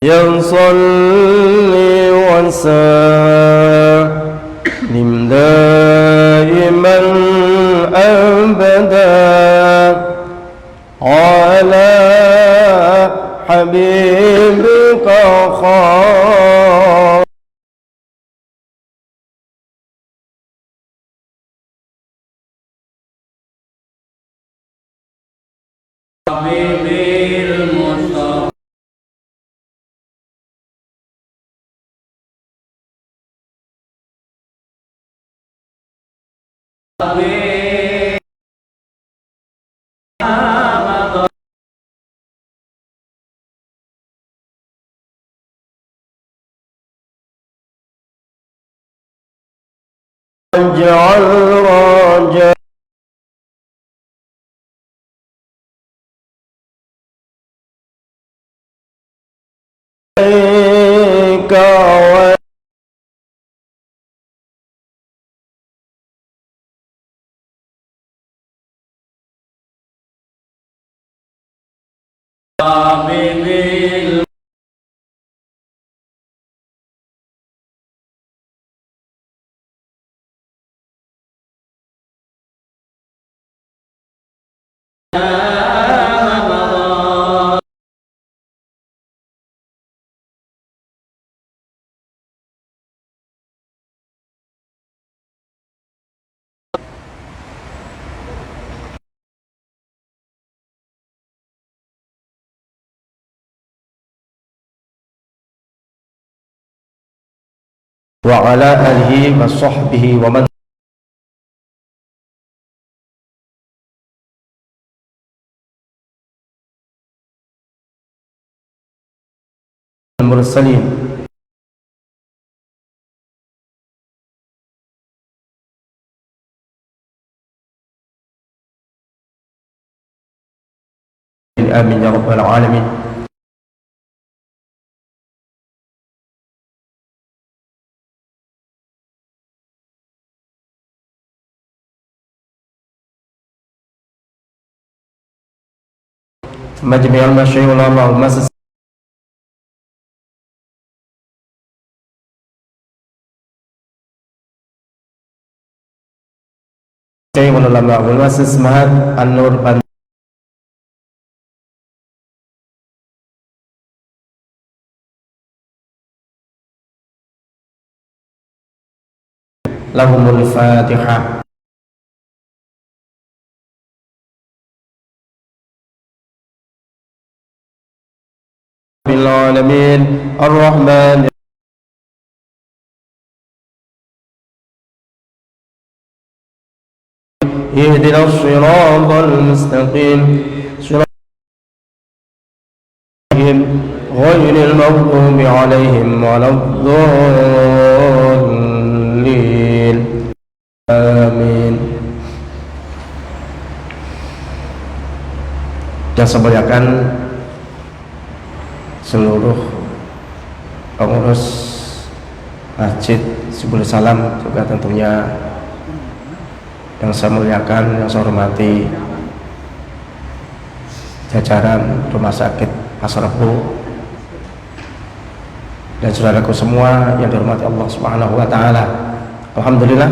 يصلي وسلم دائما أبدا على حبيبك خير واجعل رجائك wa ala alihi wa sahbihi wa man al-mursalin amin ya rabbal alamin. Majmi' al-Masyaikh ulama al-Masjid ulama al-Masjid Semangat An-Nur lahumul Fatihah. Alamin ar-Rahman ihdinas siratal mustaqim siratal ghayril maghdubi 'alaihim waladdallin. Amin. Dan semuanya seluruh pengurus Masjid Subul Salam, juga tentunya yang saya muliakan, yang saya hormati jajaran Rumah Sakit Pasar Rebo dan saudaraku semua yang dihormati Allah Subhanahu wa taala. Alhamdulillah,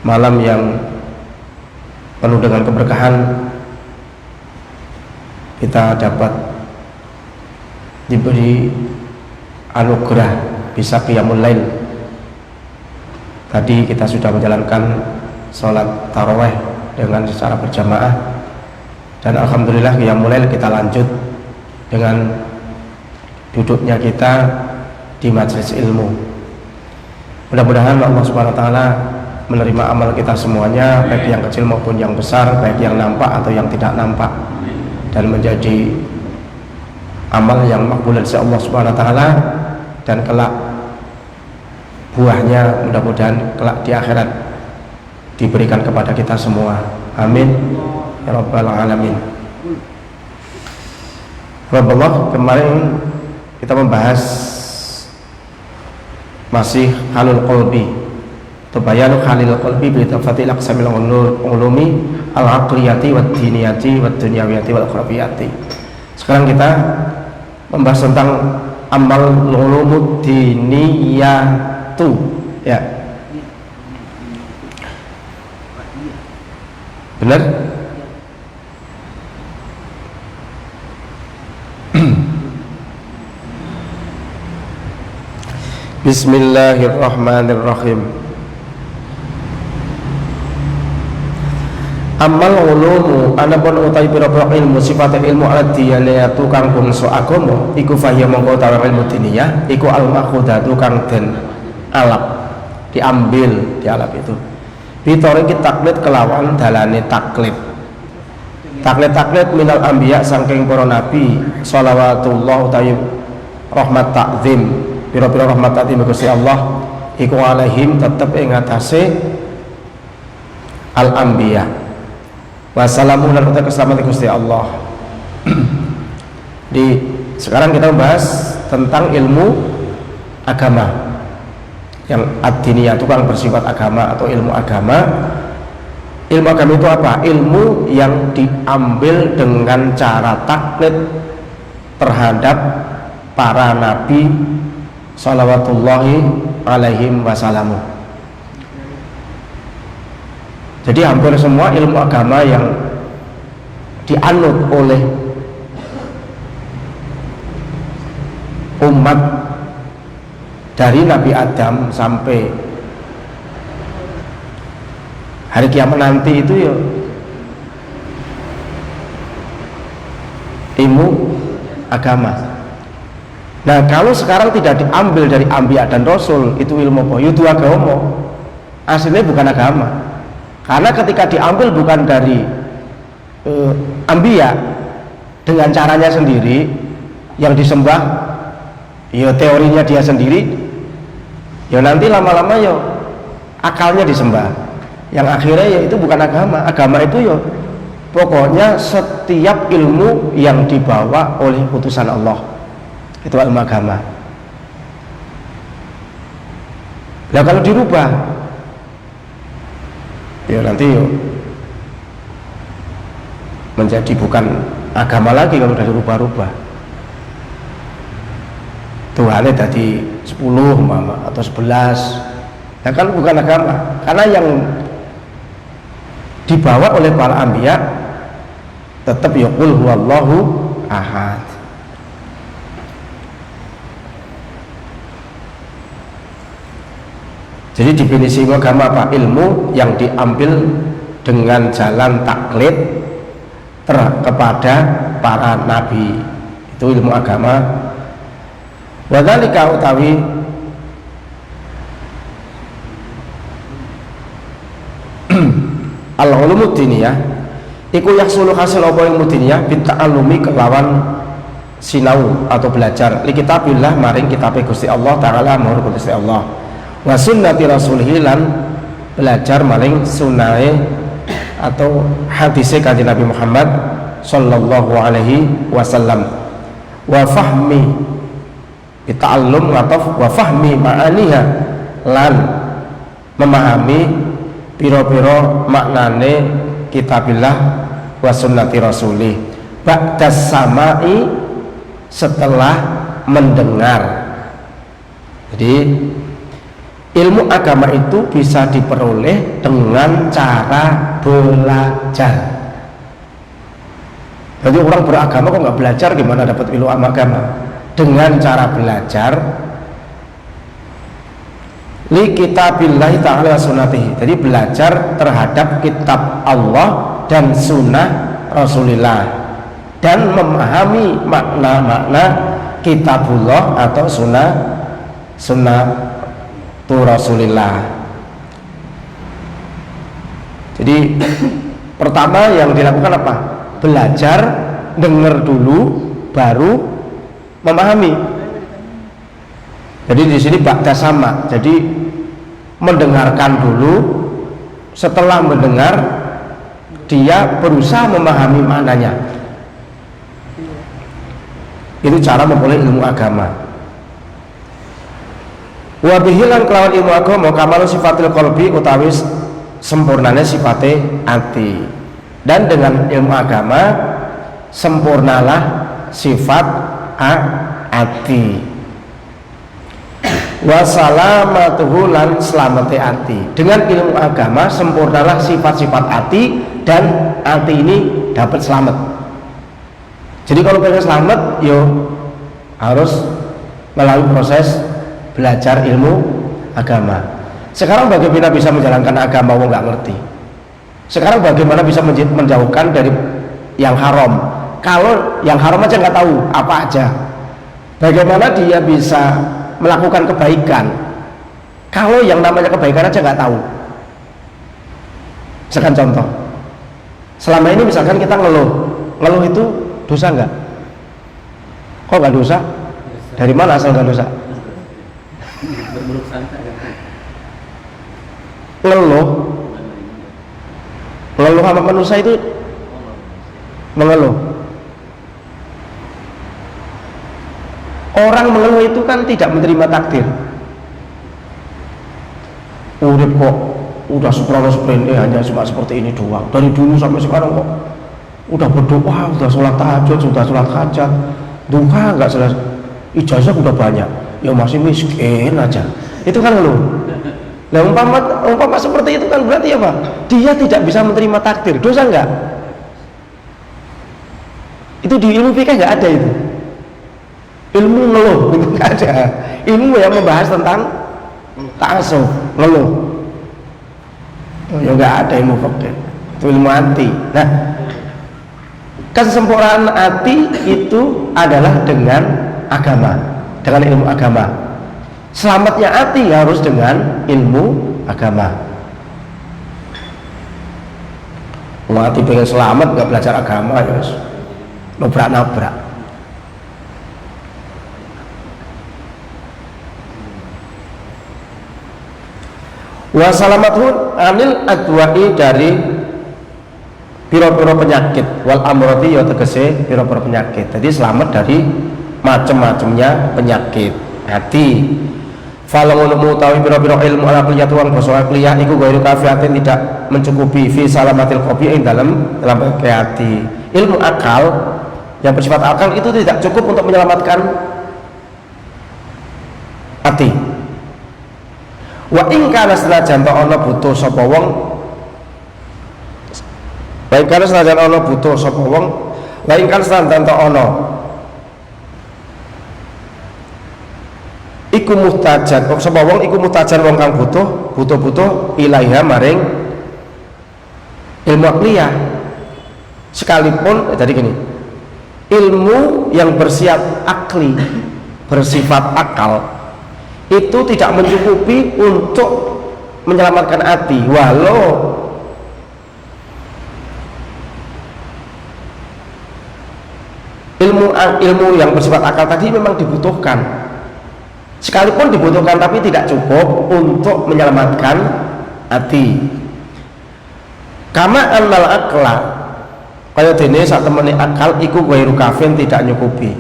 malam yang penuh dengan keberkahan, kita dapat diberi anugerah bisa qiyamul lail. Tadi kita sudah menjalankan sholat tarawih dengan secara berjamaah, dan alhamdulillah qiyamul lail kita lanjut dengan duduknya kita di majelis ilmu. Mudah-mudahan Allah Subhanahu wa taala menerima amal kita semuanya, baik yang kecil maupun yang besar, baik yang nampak atau yang tidak nampak, dan menjadi amal yang makbul dari Allah Subhanahu wa taala, dan kelak buahnya mudah-mudahan kelak di akhirat diberikan kepada kita semua. Amin ya rabbal alamin. Rabbullah, kemarin kita membahas masih halul qalbi, tubayanu halil qalbi bi tafatil aqsamil ulumi al-aqliyati wad diniyati wad dunyawiyati wal akhrabiyati. Sekarang kita membahas tentang amal ulumuddiniyatu ya. Benar? Bismillahirrahmanirrahim. Amal ulumu anapun utawi pira-pira ilmu sifat ilmu ad-diyanatu kang bangsa agama iku fahiya mongko utawi ilmu diniyah iku al-makhudatu kang den alap dialap itu bitore ki taklid kelawan dalane taklid minal anbiya saking para nabi shalawatullah utawi rahmat takzim pira-pira rahmat takzim Gusti Allah iku alaihim tetep ing atase al-anbiya wassalamu lan uta keselamatan Gusti Allah. Sekarang kita membahas tentang ilmu agama yang ad-diniyah itu kan bersifat agama atau ilmu agama. Ilmu agama itu apa? Ilmu yang diambil dengan cara taklid terhadap para nabi shalawatullahi alaihim wasallamu. Jadi hampir semua ilmu agama yang dianut oleh umat dari Nabi Adam sampai hari kiamat nanti itu ya ilmu agama. Nah kalau sekarang tidak diambil dari anbiya dan rasul, itu ilmu apa? Itu agama, aslinya bukan agama. Karena ketika diambil bukan dari anbiya dengan caranya sendiri yang disembah, ya teorinya dia sendiri, ya nanti lama-lama ya akalnya disembah. Yang akhirnya ya itu bukan agama. Agama itu ya pokoknya setiap ilmu yang dibawa oleh utusan Allah, itu ilmu agama. Nah kalau dirubah, ya nanti yuk menjadi bukan agama lagi kalau sudah rubah-rubah. Tuhannya tadi 10 mama atau 11, ya kan bukan agama, karena yang dibawa oleh para anbiya tetap yaqul huwallahu ahad. Jadi definisi agama apa? Ilmu yang diambil dengan jalan taklid kepada para nabi, itu ilmu agama. Wadzalika utawi al-ulumud diniyah iku yahsulu hasil apa ilmu diniyah bita'allumi kelawan sinau atau belajar li kitabillah maring kitabe Gusti Allah taala maring Gusti Allah wa sunnati rasulih lan belajar maring sunnahe atau hadise kanjeng Nabi Muhammad sallallahu alaihi wasallam wa fahmi bita'allum atau wa fahmi ma'aniha lan memahami piro-piro maknane kitabillah wa sunnati rasulih ba'das samai setelah mendengar. Jadi ilmu agama itu bisa diperoleh dengan cara belajar. Jadi orang beragama kok nggak belajar, gimana dapat ilmu agama? Dengan cara belajar li kitabillahi ta'ala wa sunnatihi. Jadi belajar terhadap kitab Allah dan sunnah Rasulullah dan memahami makna-makna kitabullah atau sunnah Rasulullah. Jadi pertama yang dilakukan apa? Belajar, dengar dulu, baru memahami. Jadi di sini ba'da sama. Jadi mendengarkan dulu, setelah mendengar dia berusaha memahami maknanya. Itu cara memperoleh ilmu agama. Wa bihilan kelawan ilmu agama kamalu sifatil qalbi utawi sempurnane sifate ati. Dan dengan ilmu agama sempurnalah sifat ati. Wa salamatuhu lan selamate ati. Dengan ilmu agama sempurnalah sifat-sifat ati dan ati ini dapat selamat. Jadi kalau pengen selamat, yo harus melalui proses belajar ilmu agama. Sekarang bagaimana bisa menjalankan agama wong nggak ngerti? Sekarang bagaimana bisa menjauhkan dari yang haram? Kalau yang haram aja nggak tahu apa aja, bagaimana dia bisa melakukan kebaikan kalau yang namanya kebaikan aja nggak tahu? Misalkan contoh, selama ini misalkan kita ngeluh itu dosa nggak? Kok nggak dosa? Dari mana asal nggak dosa? Ngeluh sama manusia itu mengeluh. Orang mengeluh itu kan tidak menerima takdir. Urip kok udah seperti hanya cuma seperti ini doang. Dari dulu sampai sekarang kok udah berdoa, udah sholat tahajud, sudah sholat hajat, duka nggak selesai, ijazah udah banyak, ya masih miskin aja. Itu kan ngeluh. Nah umpama seperti itu kan berarti apa? Dia tidak bisa menerima takdir. Dosa enggak? Itu di ilmu fikih enggak ada itu. Ilmu ngeluh itu enggak ada. Ilmu yang membahas tentang ta'assub, ngeluh. Ya enggak ada ilmu fikih. Itu ilmu hati. Nah, kesempurnaan hati itu adalah dengan agama, dengan ilmu agama. Selamatnya hati harus dengan ilmu agama. Hati pengen selamat nggak belajar agama ya nabrak-nabrak. Wa salamatun anil adwa'i dari piro-piro penyakit, wal amrati ya tegese piro-piro penyakit. Jadi selamat dari macam-macamnya penyakit hati. Falang untuk mengetahui biro-biro ilmu al-aqliyah tuan basa aqliyah iku gairu kafiatin tidak mencukupi fi salamatil qalbi dalam hati. Ilmu akal yang bersifat akal itu tidak cukup untuk menyelamatkan hati. Wa in kana senajan ta ana butuh sapa wong, wa in kana senajan ana butuh sapa wong, wa in kana senajan ta ana iku muhtajan, sapa wong iku muhtajan wong kang butuh ilaiha maring ilmu aqliyah. Sekalipun tadi gini, ilmu yang bersifat akal itu tidak mencukupi untuk menyelamatkan hati, walau ilmu yang bersifat akal tadi memang dibutuhkan. Sekalipun dibutuhkan tapi tidak cukup untuk menyelamatkan hati. Kama annal akla kaya dene sak temene akal iku ghairu kafin tidak nyukupi.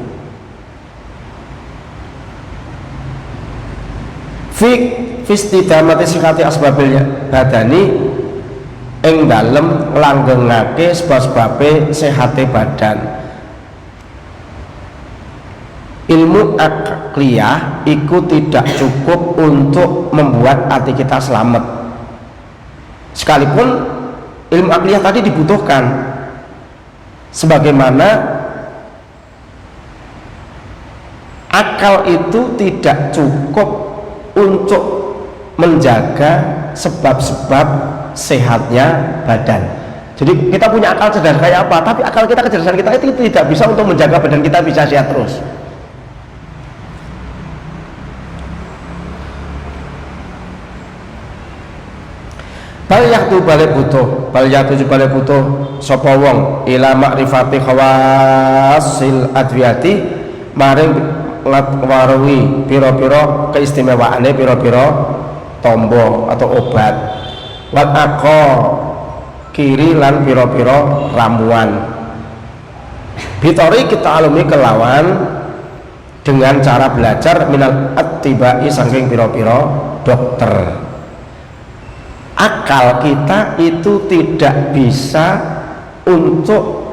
Fi istidamati sifati asbabil badani ing dalem nglanggengake sebab-sebabe sehate badan. Ilmu akliyah itu tidak cukup untuk membuat hati kita selamat. Sekalipun ilmu akliyah tadi dibutuhkan, sebagaimana akal itu tidak cukup untuk menjaga sebab-sebab sehatnya badan. Jadi kita punya akal cerdas kayak apa, tapi akal kita, kecerdasan kita itu tidak bisa untuk menjaga badan kita bisa sehat terus. Bal yaktu balik butuh sapa wong ila makrifati khawasil adwiyati maring ngwaruhi pira-pira keistimewaane pira-pira tombo atau obat, wal aqa kiri lan pira-pira ramuan, bitori kita alumi kelawan dengan cara belajar minal attibai saking pira-pira dokter. Akal kita itu tidak bisa untuk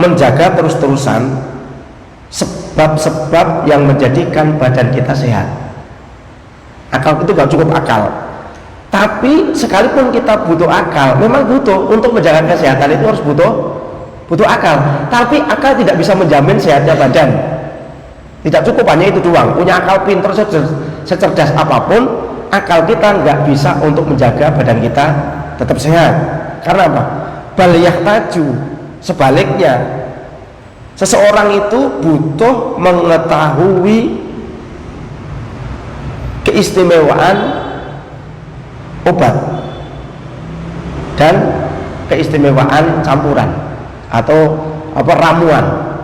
menjaga terus-terusan sebab-sebab yang menjadikan badan kita sehat. Akal itu gak cukup akal, tapi sekalipun kita butuh akal, memang butuh untuk menjaga kesehatan, itu harus butuh akal. Tapi akal tidak bisa menjamin sehatnya badan. Tidak cukup hanya itu doang. Punya akal pinter, secerdas apapun, akal kita nggak bisa untuk menjaga badan kita tetap sehat. Karena apa? Bal yahtaju, sebaliknya, seseorang itu butuh mengetahui keistimewaan obat dan keistimewaan campuran atau ramuan.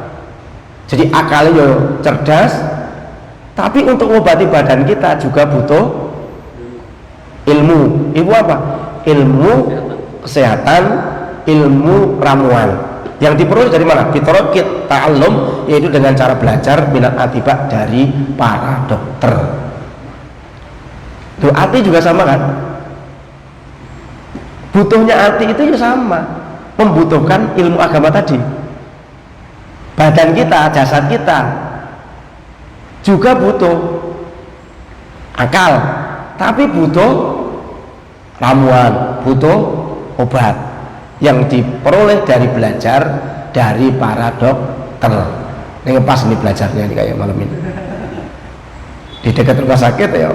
Jadi akalnya cerdas, tapi untuk mengobati badan kita juga butuh ilmu. Ilmu apa? Ilmu kesehatan, ilmu ramuan. Yang diperoleh dari mana? Bitorokit ta'allum, yaitu dengan cara belajar minat atibak dari para dokter. Tuh, hati juga sama kan? Butuhnya hati itu ya sama, membutuhkan ilmu agama tadi. Badan kita, jasad kita juga butuh akal, tapi butuh ramuan, butuh obat yang diperoleh dari belajar dari para dokter. Ini pas nih belajarnya ini kayak malam ini di dekat rumah sakit ya,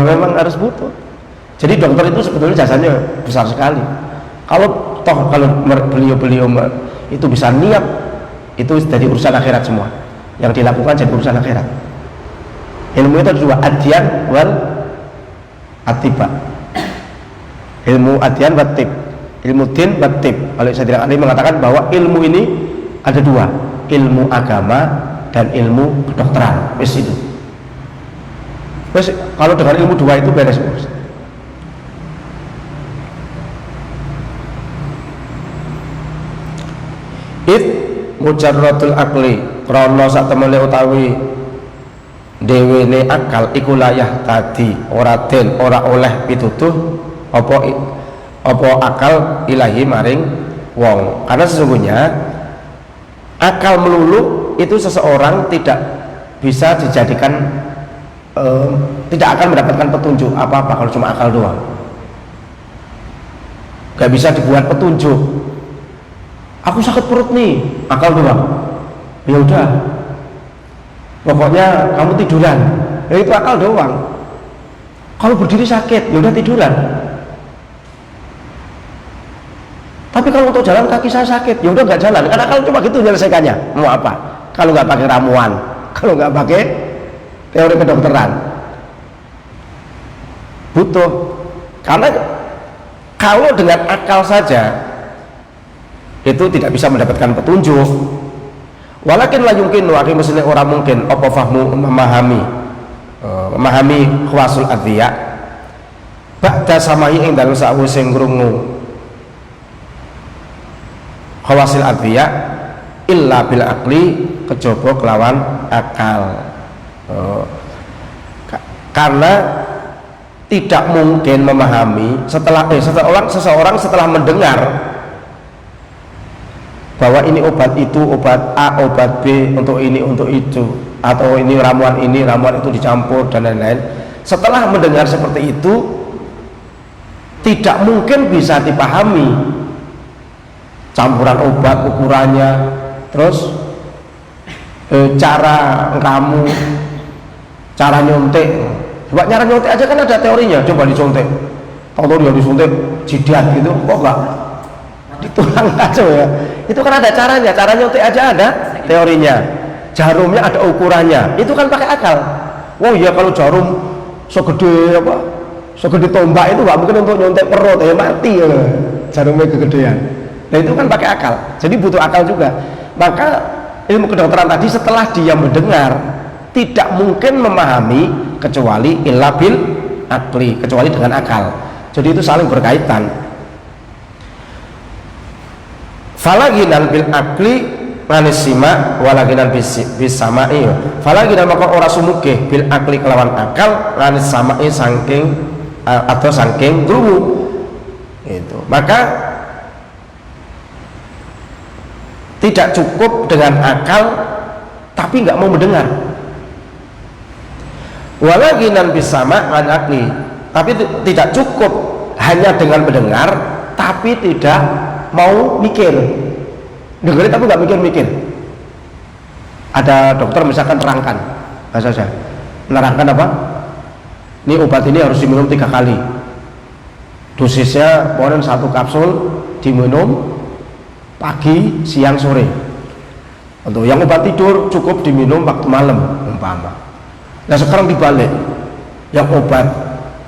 memang harus butuh. Jadi dokter itu sebetulnya jasanya besar sekali. Kalau beliau itu bisa niat, itu dari urusan akhirat semua. Yang dilakukan jadi urusan akhirat. Ilmu itu ada dua, adyan wal atiba. Ilmu adyan wa tib, ilmu din wa tib. Kalau saya tidak ahli mengatakan bahwa ilmu ini ada dua, ilmu agama dan ilmu kedokteran. Wes itu. Wes, kalau dengan ilmu dua itu beres, Bos. Mujarratul akli, krana sak temene utawi dhewene akal iku layah tadi ora den ora oleh pitutuh apa akal ilahi maring wong. Karena sesungguhnya akal melulu itu seseorang tidak bisa dijadikan tidak akan mendapatkan petunjuk apa-apa kalau cuma akal doang. Gak bisa dibuat petunjuk. Aku sakit perut nih, akal doang. Ya udah, pokoknya kamu tiduran. Ya itu akal doang. Kalau berdiri sakit, ya udah tiduran. Tapi kalau untuk jalan kaki saya sakit, ya udah nggak jalan. Karena akal cuma gitu menyelesaikannya. Mau apa? Kalau nggak pakai ramuan, kalau nggak pakai teori kedokteran, butuh. Karena kalau dengan akal saja itu tidak bisa mendapatkan petunjuk. Walakin la yumkin wa mesti orang mungkin apa fahmu memahami khawasul adhiya ba'da samahi ing dalem sawise ngrungu khawasil adhiya illa bil akli kejaba kelawan akal. Karena tidak mungkin memahami seseorang setelah mendengar bahwa ini obat itu, obat A, obat B, untuk ini, untuk itu, atau ini ramuan itu dicampur dan lain-lain. Setelah mendengar seperti itu, tidak mungkin bisa dipahami campuran obat, ukurannya, terus cara kamu, cara nyuntik. Coba cara nyuntik aja kan ada teorinya, coba disuntik. Kalau dia disuntik jidat gitu, kok enggak ditulang aja ya? Itu kan ada caranya, cara nyuntik aja ada teorinya, jarumnya ada ukurannya, itu kan pakai akal. Oh iya, kalau jarum segede tombak itu nggak mungkin untuk nyuntik perut, ya mati ya jarumnya kegedean. Nah itu kan pakai akal, jadi butuh akal juga. Maka ilmu kedokteran tadi setelah dia mendengar tidak mungkin memahami kecuali illa bil akli, kecuali dengan akal. Jadi itu saling berkaitan. Falaginan bil akli manisima walaginan bisama'i. Falaginan maka ora sumuke bil akli kelawan akal manis sama'i saking atau saking krungu. Itu. Maka tidak cukup dengan akal tapi nggak mau mendengar. Walakinan bisama an akli, tapi tidak cukup hanya dengan mendengar tapi tidak mau mikir. Dengerin tapi nggak mikir-mikir. Ada dokter misalkan terangkan, bahasa saya menerangkan apa? Ini obat ini harus diminum 3 kali. Dosisnya pokoknya 1 kapsul diminum pagi, siang, sore. Untuk yang obat tidur cukup diminum waktu malam umpama. Nah sekarang dibalik, yang obat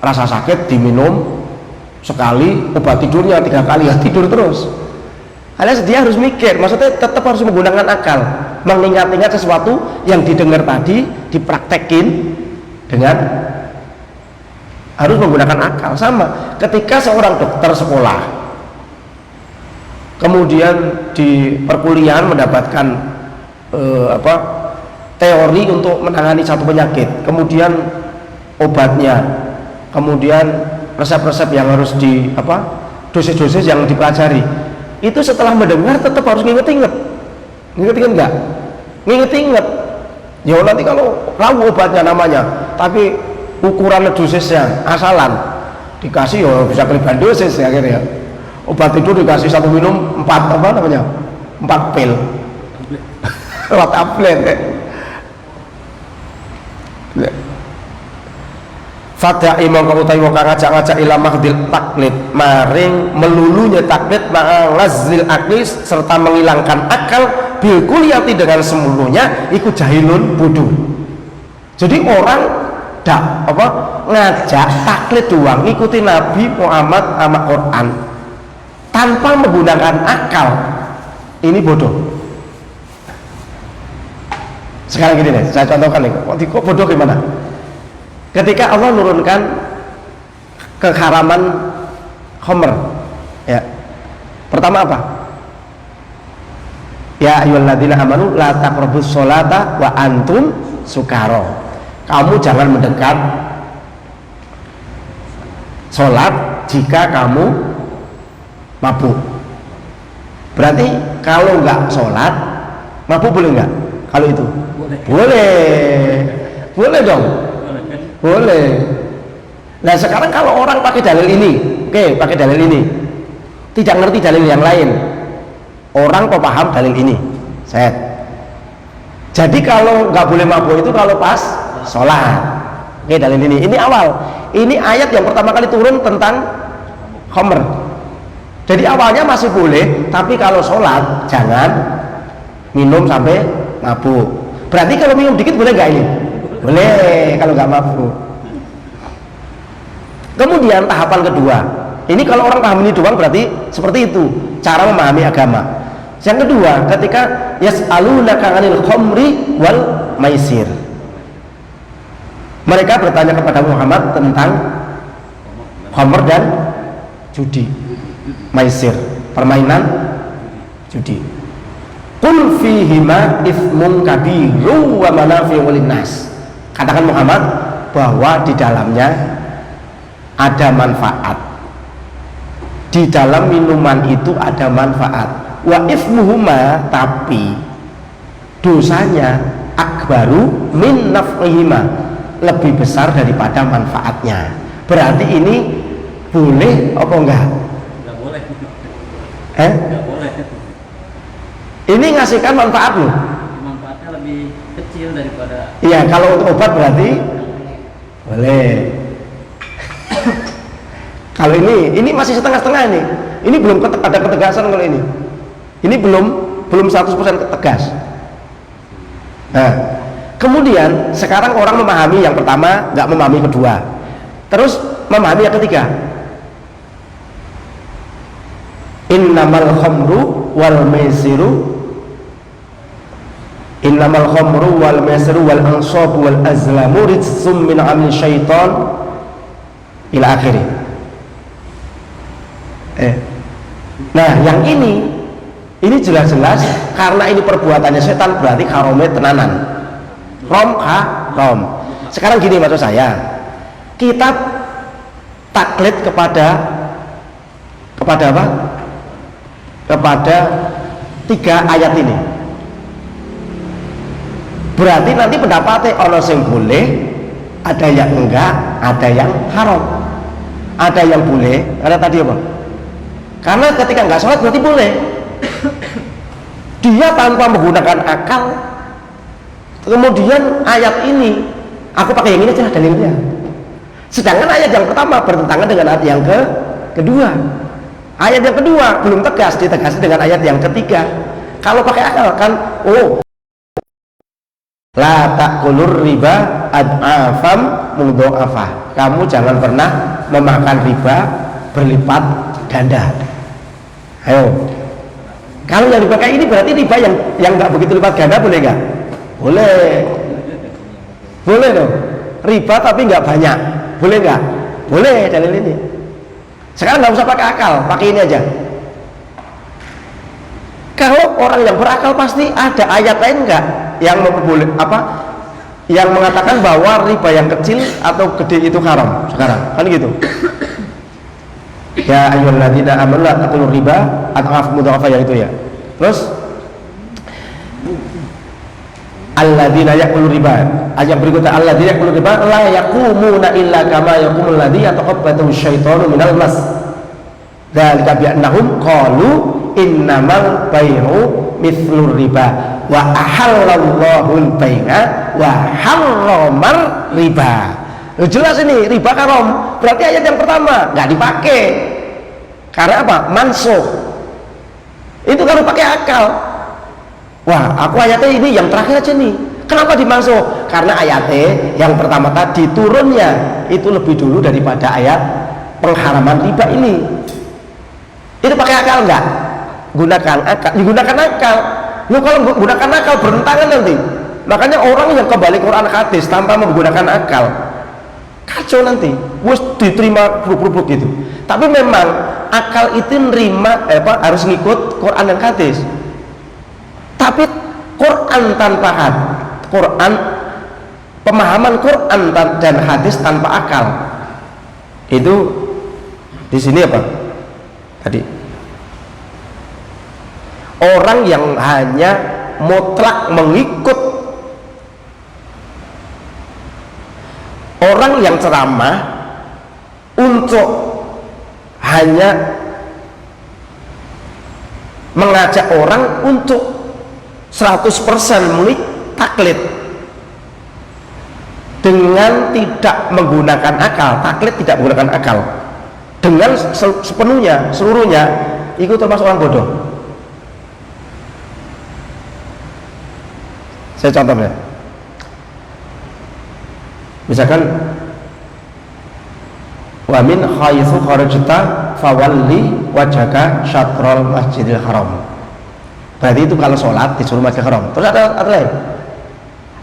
rasa sakit diminum sekali, obat tidurnya 3 kali, ya tidur terus. Alias dia harus mikir, maksudnya tetap harus menggunakan akal, mengingat-ingat sesuatu yang didengar tadi, dipraktekin dengan harus menggunakan akal. Sama ketika seorang dokter sekolah, kemudian di perkuliahan mendapatkan teori untuk menangani satu penyakit, kemudian obatnya, kemudian resep-resep yang harus dosis-dosis yang dipelajari, itu setelah mendengar tetap harus nginget-inget nggak? Nginget-inget. Ya nanti kalau tahu obatnya namanya, tapi ukuran dosisnya asalan, dikasih ya bisa kelebihan dosis ya akhirnya. Obat itu dikasih 1 minum 4 4 pil. Lewat tablet. Fadha imam kau utai wong ngajak-ngajak ila mahdil taklid, maring melulunya taklid ma'alazil akli, serta menghilangkan akal bil kuliyati, dengan semulunya ikut jahilun, bodoh. Jadi orang ngajak taklid doang, ngikuti Nabi Muhammad sama Quran tanpa menggunakan akal, ini bodoh. Sekarang gini deh, saya contohkan nih, kok bodoh gimana? Ketika Allah menurunkan keharaman khamr, ya, pertama apa? Ya ayyuhalladzina amanu la taqrabus sholata wa antum sukara. Kamu jangan mendekat sholat jika kamu mabuk. Berarti kalau nggak sholat mabuk boleh nggak? Kalau itu boleh dong. Boleh. Nah sekarang kalau orang pakai dalil ini, pakai dalil ini, tidak ngerti dalil yang lain, orang kok paham dalil ini, jadi kalau nggak boleh mabuk itu kalau pas sholat. Dalil ini awal, ini ayat yang pertama kali turun tentang khamr. Jadi awalnya masih boleh, tapi kalau sholat jangan minum sampai mabuk. Berarti kalau minum dikit boleh nggak ini? Boleh kalau nggak mabuk. Kemudian tahapan kedua, ini kalau orang paham ini doang berarti seperti itu cara memahami agama. Yang kedua, ketika yas'alunaka 'anil khamri wal maisir, mereka bertanya kepada Muhammad tentang khamr dan judi, maisir, permainan judi. Qul fihima itsmun kabiru wa manafi'u linnas. Katakan Muhammad bahwa di dalamnya ada manfaat. Di dalam minuman itu ada manfaat. Wa itsmuhuma, tapi dosanya akbaru min naf'ihima, lebih besar daripada manfaatnya. Berarti ini boleh apa enggak? Enggak boleh. Enggak boleh. Ini ngasihkan manfaat loh. Manfaatnya lebih kecil daripada. Iya, kalau untuk obat berarti boleh. Kalau ini masih setengah-setengah ini. Ini belum ada ketegasan kalau ini. Ini belum 100% tegas. Nah, kemudian sekarang orang memahami yang pertama, nggak memahami kedua. Terus memahami yang ketiga. Innamal khamru wal maisiru Innamal khamru wal maisiru wal ansabu wal azlamu rijsum min amali syaitan ila akhiri. Nah yang ini jelas-jelas karena ini perbuatannya setan, berarti haramnya tenanan, haram. Sekarang gini maksud saya, kita taklid kepada apa? Kepada 3 ayat ini. Berarti nanti pendapatnya ono sing boleh, ada yang enggak, ada yang haram. Ada yang boleh, karena tadi apa? Karena ketika enggak sholat berarti boleh. Dia tanpa menggunakan akal, kemudian ayat ini, aku pakai yang ini aja dalilnya. Sedangkan ayat yang pertama bertentangan dengan ayat yang kedua. Ayat yang kedua belum tegas, ditegasi dengan ayat yang ketiga. Kalau pakai akal kan, oh, la ta'kulur riba ad'afam mudha'afah. Kamu jangan pernah memakan riba berlipat ganda. Ayo. Kalau yang dipakai ini berarti riba yang nggak begitu lipat ganda, boleh nggak? Boleh. Boleh dong. Riba tapi nggak banyak. Boleh nggak? Boleh dalil ini. Sekarang nggak usah pakai akal, pakai ini aja. Kalau orang yang berakal pasti ada ayat lain nggak yang memboleh apa? Yang mengatakan bahwa riba yang kecil atau gede itu haram sekarang, kan gitu. Ya ayyuhalladzina amanu la ta'kulu riba adhaf mudha'afa, yang itu ya. Terus alladzina ya'kulu riba, ayat berikutnya alladzina ya'kulu riba la yaqumuna illa kama yaqumul ladzi yataqabbatu syaitanu minal mas. Dzalika bi annahum qalu innamal bai'u mithlur riba wa ahallallahu al-bai'a wa harramar riba. Jelas ini riba haram. Berarti ayat yang pertama nggak dipakai. Karena apa? Mansuh. Itu kalau pakai akal. Wah, aku ayatnya ini yang terakhir aja nih. Kenapa dimansuh? Karena ayatnya yang pertama tadi turunnya itu lebih dulu daripada ayat pengharaman riba ini. Itu pakai akal nggak? Gunakan akal. Digunakan akal. Lu kalau menggunakan akal bertentangan nanti. Makanya orang yang kembali Quran hadis tanpa menggunakan akal, kacau nanti, wes diterima buruk-buruk gitu. Tapi memang akal itu nerima harus ngikut Quran dan hadis. Tapi Quran tanpa hadis, Quran pemahaman Quran dan hadis tanpa akal itu di sini apa? Tadi orang yang hanya mutlak mengikut, orang yang ceramah untuk hanya mengajak orang untuk 100% taklid dengan tidak menggunakan akal. Taklid tidak menggunakan akal dengan sepenuhnya, seluruhnya, itu termasuk orang bodoh. Saya contohnya, misalkan wa min haitsu kharajta fawalli wajhaka syatrul masjidil haram. Berarti itu kalau sholat disuruh masjidil haram. Terus ada lain,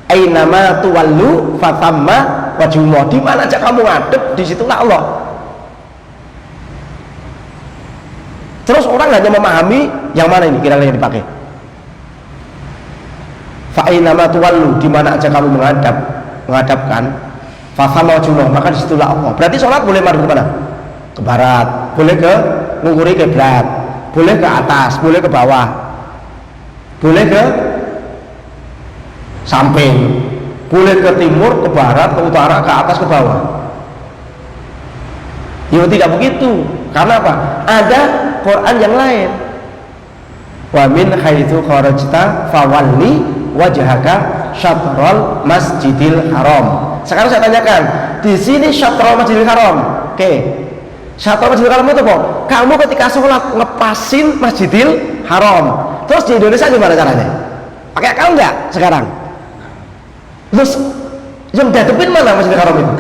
ainama tuwallu fatamma wajhullah. Di mana aja kamu ngadep, di situlah Allah. Terus orang hanya memahami yang mana ini kira-kira yang dipakai. Fa'inama tuwallu, di mana aja kamu menghadapkan fatamma wajhullah, maka di situlah Allah. Berarti sholat boleh madhep ke mana? Ke barat, boleh ke ngungkuri kiblat, boleh ke atas, boleh ke bawah, boleh ke samping, boleh ke timur, ke barat, ke utara, ke atas, ke bawah. Ya tidak begitu. Karena apa? Ada Quran yang lain. Wa min haitsu kharajta fawalli wajhaka syatrul masjidil haram. Sekarang saya tanyakan, di sini syatrul masjidil haram. Oke. Syatrul masjidil haram itu apa? Kamu ketika sholat ngepasin masjidil haram. Terus di Indonesia gimana caranya? Pakai akal enggak sekarang? Terus yang dihadapin mana masjidil haram itu?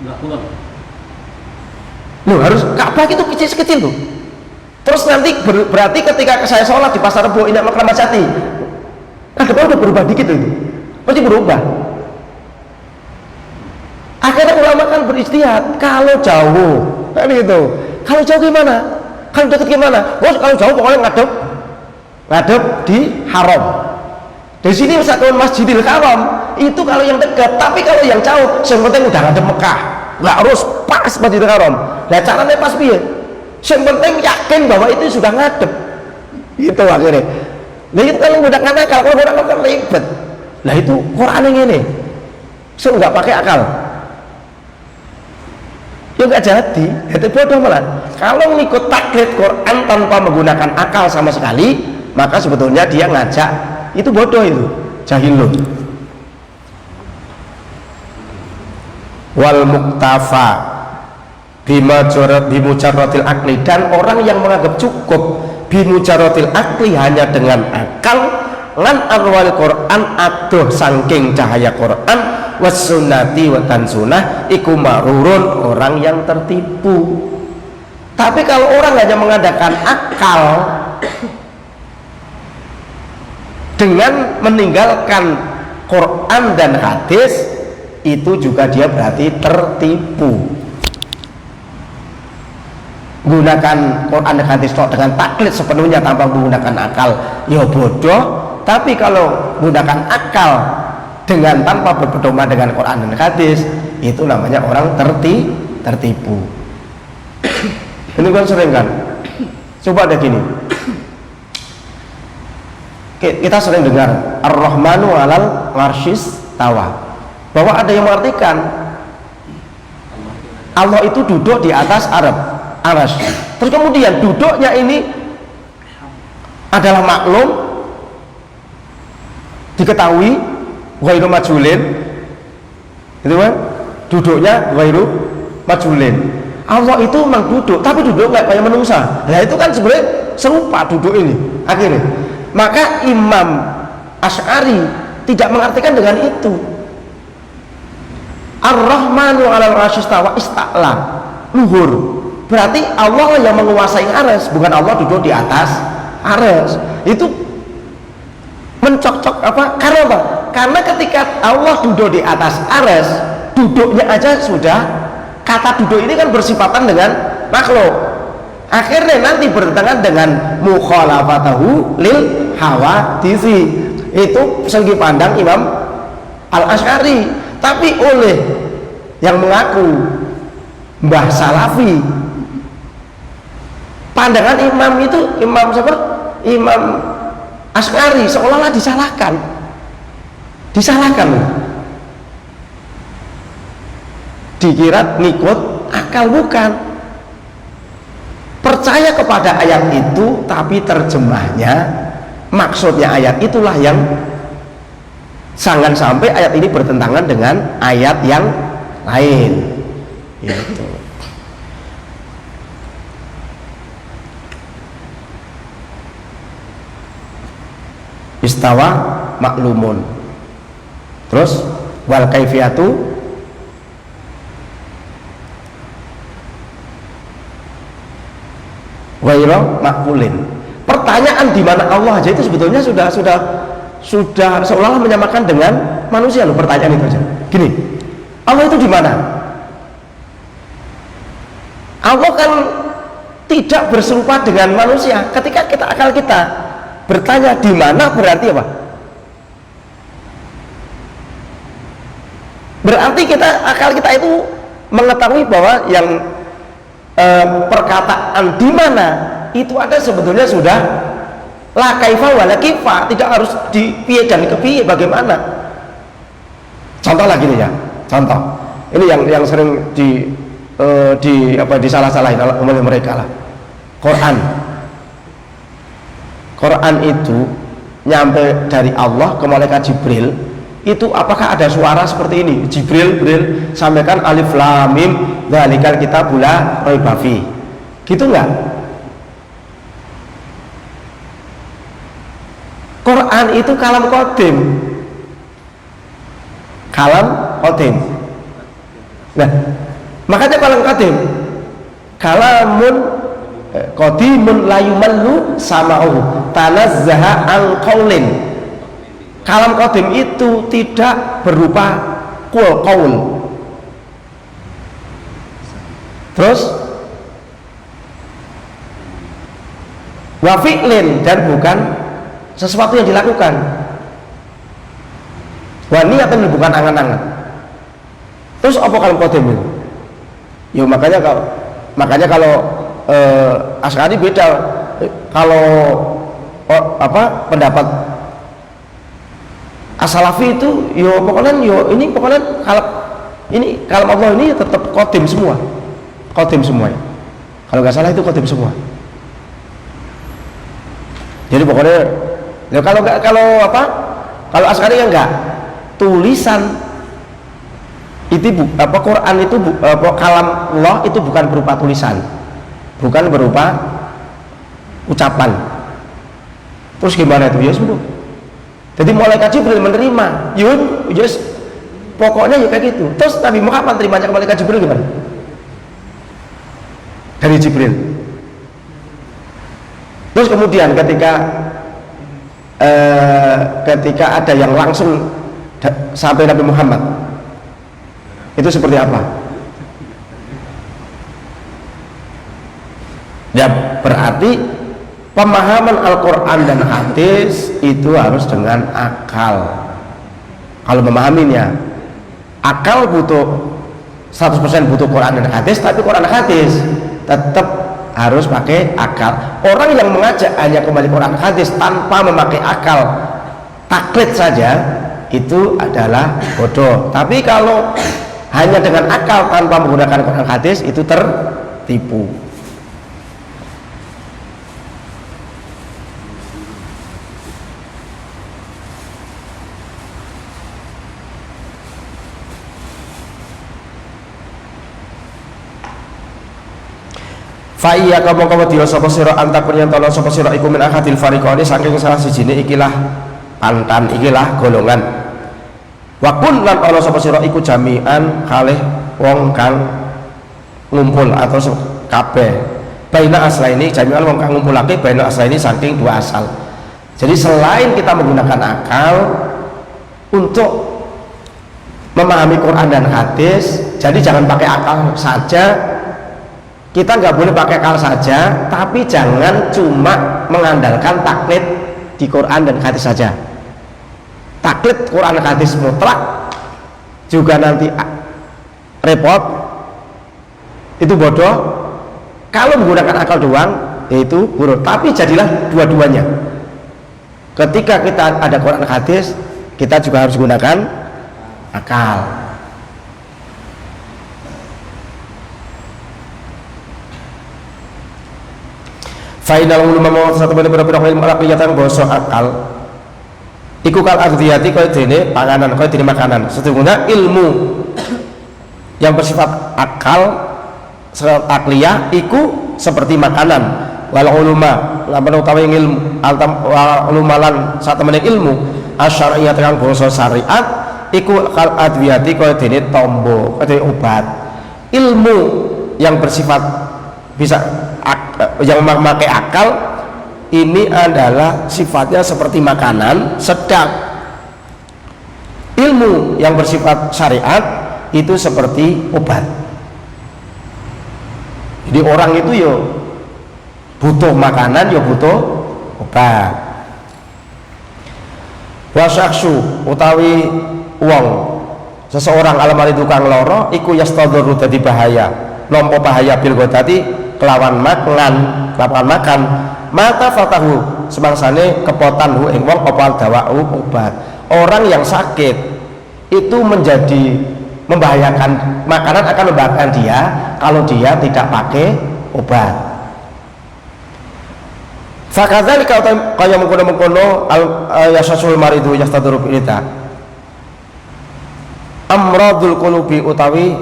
Enggak pulang. Loh, harus Ka'bah itu kecil-kecil tuh. Terus nanti berarti ketika saya sholat di Pasar Rebo Indah Kramat Jati, depan udah berubah dikit itu, pasti berubah. Akhirnya ulama kan berijtihad, kalau jauh kan gitu. Kalau jauh gimana? Kalau dekat gimana? Bos, kalau jauh pokoknya ngadep di haram. Di sini misalkan Masjidil Haram itu kalau yang dekat, tapi kalau yang jauh yang penting udah ngadep Mekah, nggak harus pas Masjidil Haram. Nah caranya pas piye? Yang penting yakin bahwa itu sudah ngadep. Itu akhirnya. Nah itu kalau menggunakan akal, kalau menggunakan akal ribet. Lah itu Quran yang ini so nggak pakai akal ya nggak jadi, itu bodoh malah. Kalau ngikut taklid Quran tanpa menggunakan akal sama sekali, maka sebetulnya dia ngajak itu bodoh, itu jahilun. Wal muktafa bimujarratil akli, dan orang yang menganggap cukup bimujarratil akli hanya dengan akal lan arwal Quran adoh saking cahaya Quran was sunnati wa tan sunnah iku marurun, orang yang tertipu. Tapi kalau orang hanya mengadakan akal dengan meninggalkan Quran dan hadis, itu juga dia berarti tertipu. Gunakan Quran dan hadis dengan taklid sepenuhnya tanpa menggunakan akal, ya bodoh. Tapi kalau menggunakan akal dengan tanpa berpedoman dengan Quran dan hadis, itu namanya orang tertipu. Ini kan sering kan, coba ada gini, kita sering dengar Ar-Rahmanu 'alal 'arsyis tawa, bahwa ada yang mengartikan Allah itu duduk di atas arsy. Terus kemudian duduknya ini adalah maklum, diketahui, ghairu majhulin, itu kan, duduknya ghairu majhulin. Allah itu memang duduk, tapi duduk kayak menungsa. Nah itu kan sebenarnya serupa duduk ini akhirnya. Maka Imam Asy'ari tidak mengartikan dengan itu. Ar-Rahmanu 'alal 'arsy istawa, ista'la, luhur. Berarti Allah yang menguasai arsy, bukan Allah duduk di atas arsy. Itu mencocok apa? Karena apa? Karena ketika Allah duduk di atas arsy, duduknya aja sudah, kata duduk ini kan bersifatan dengan makhluk, akhirnya nanti bertentangan dengan mukhalafatahu lil hawadisi. Itu segi pandang Imam Al-Asy'ari. Tapi oleh yang mengaku Mbah Salafi, pandangan imam itu, imam siapa? Imam Asy'ari seolah-olah disalahkan. Dikira ngikut akal, bukan. Percaya kepada ayat itu, tapi terjemahnya, maksudnya ayat itulah yang, jangan sampai ayat ini bertentangan dengan ayat yang lain. Yaitu istawa maklumun. Terus wal kaifiyatu ghairu maqbulin. Pertanyaan di mana Allah aja itu sebetulnya sudah seolah-olah menyamakan dengan manusia loh, pertanyaan itu aja. Gini, Allah itu di mana? Allah kan tidak berserupa dengan manusia. Ketika akal kita bertanya di mana, berarti apa? Berarti akal kita itu mengetahui bahwa yang perkataan di mana itu ada sebetulnya sudah la kaifa wala kifa, tidak harus di piye dan ke piye, bagaimana. Contoh lagi nih ya, contoh ini yang sering disalah-salahin oleh mereka lah. Quran itu nyampe dari Allah ke malaikat Jibril, itu apakah ada suara seperti ini? Jibril sampaikan alif lam mim dzalikal kitabul la raiba fi. Gitu enggak? Quran itu kalam qadim. Nah, makanya kalam qadim. Kalamun qadimun la yumallu sama'uhu tanazzaha an qaulin. Kalam qadim itu tidak berupa qaul. Terus wa fi'lin, dan bukan sesuatu yang dilakukan. Wa niatan, bukan angan-angan. Terus apa kalam qadim itu? Ya makanya kalau Asy'ari beda. Kalau pendapat As-salafi itu yo pokoknya yo ini pokoknya kalau Allah ini tetap qadim semua. Qadim semua. Kalau nggak salah itu qadim semua. Jadi pokoknya ya kalau Asy'ari enggak tulisan itu Quran itu kalam Allah itu bukan berupa tulisan, bukan berupa ucapan. Terus gimana itu? Ya sembuh. Jadi malaikat Jibril menerima, yes, pokoknya ya kayak gitu. Terus Nabi Muhammad terimanya ke malaikat Jibril gimana? Dari Jibril. Terus kemudian ketika ada yang langsung sampai Nabi Muhammad, itu seperti apa? Ya berarti pemahaman Al-Quran dan hadis itu harus dengan akal. Kalau memahaminya, akal butuh 100% butuh Quran dan hadis, tapi Quran dan hadis tetap harus pakai akal. Orang yang mengajak hanya kembali Quran dan hadis tanpa memakai akal, taklid saja, itu adalah bodoh. Tapi kalau hanya dengan akal tanpa menggunakan Quran dan hadis, itu tertipu. Fa iya kamu dia sapa sira antakun yen tolong sapa sira iku min ahadil fariqani saking salah sijine ikilah pantan ikilah golongan. Wa kun lan ana sapa sira iku jami'an kalih wong kang ngumpul atau kabeh. Baina aslaini jami'an wong kang ngumpulake baina aslaini saking dua asal. Jadi selain kita menggunakan akal untuk memahami Quran dan hadis, jadi jangan pakai akal saja. Kita nggak boleh pakai akal saja, tapi jangan cuma mengandalkan taklid di Quran dan hadis saja. Taklid Quran dan hadis mutlak juga nanti repot, itu bodoh. Kalau menggunakan akal doang, yaitu buruk. Tapi jadilah dua-duanya. Ketika kita ada Quran dan hadis, kita juga harus gunakan akal. Fainal ulama mau satu bener ilmu alaqiyatan basa akal iku kal ardiyati kaya dene panganan kaya dene makanan. Setungguhnya ilmu yang bersifat akal akliyah iku seperti makanan. Wal ulama lamun utawi ilmu ulumalan satemene ilmu asyariyah kang basa syariat iku kal adwiyati kaya dene tombo kaya obat. Ilmu yang bersifat bisa yang memakai akal ini adalah sifatnya seperti makanan, sedang ilmu yang bersifat syariat itu seperti obat. Jadi orang itu yo butuh makanan, yo butuh obat. Wasaksu utawi wong seseorang alamari tukang loro iku yastadharu dadi bahaya nampa bahaya bil godati kelawan makan mata fatahu semangsane kepotan hu ing wong apa dawa'u obat. Orang yang sakit itu menjadi membahayakan, makanan akan membahayakan dia kalau dia tidak pakai obat. Fakadzalika kaya mengkono-mengkono yasasul maridu yastadru bilita amradul qulubi utawi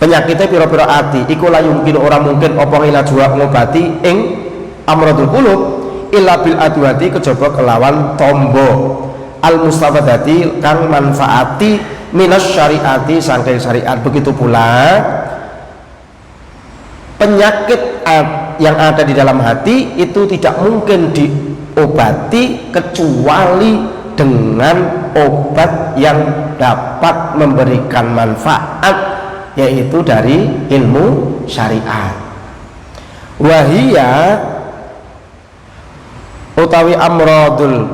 penyakitnya pira-pira ati iku la yumkin ora mungkin apa ngilajwa ngobati ing amradul qulub illa bil adwati kejaba kelawan tombo al mustafadati kang manfaati minas syariati saking syariat. Begitu pula penyakit yang ada di dalam hati itu tidak mungkin diobati kecuali dengan obat yang dapat memberikan manfaat, yaitu dari ilmu syariat. Wahia utawi amradul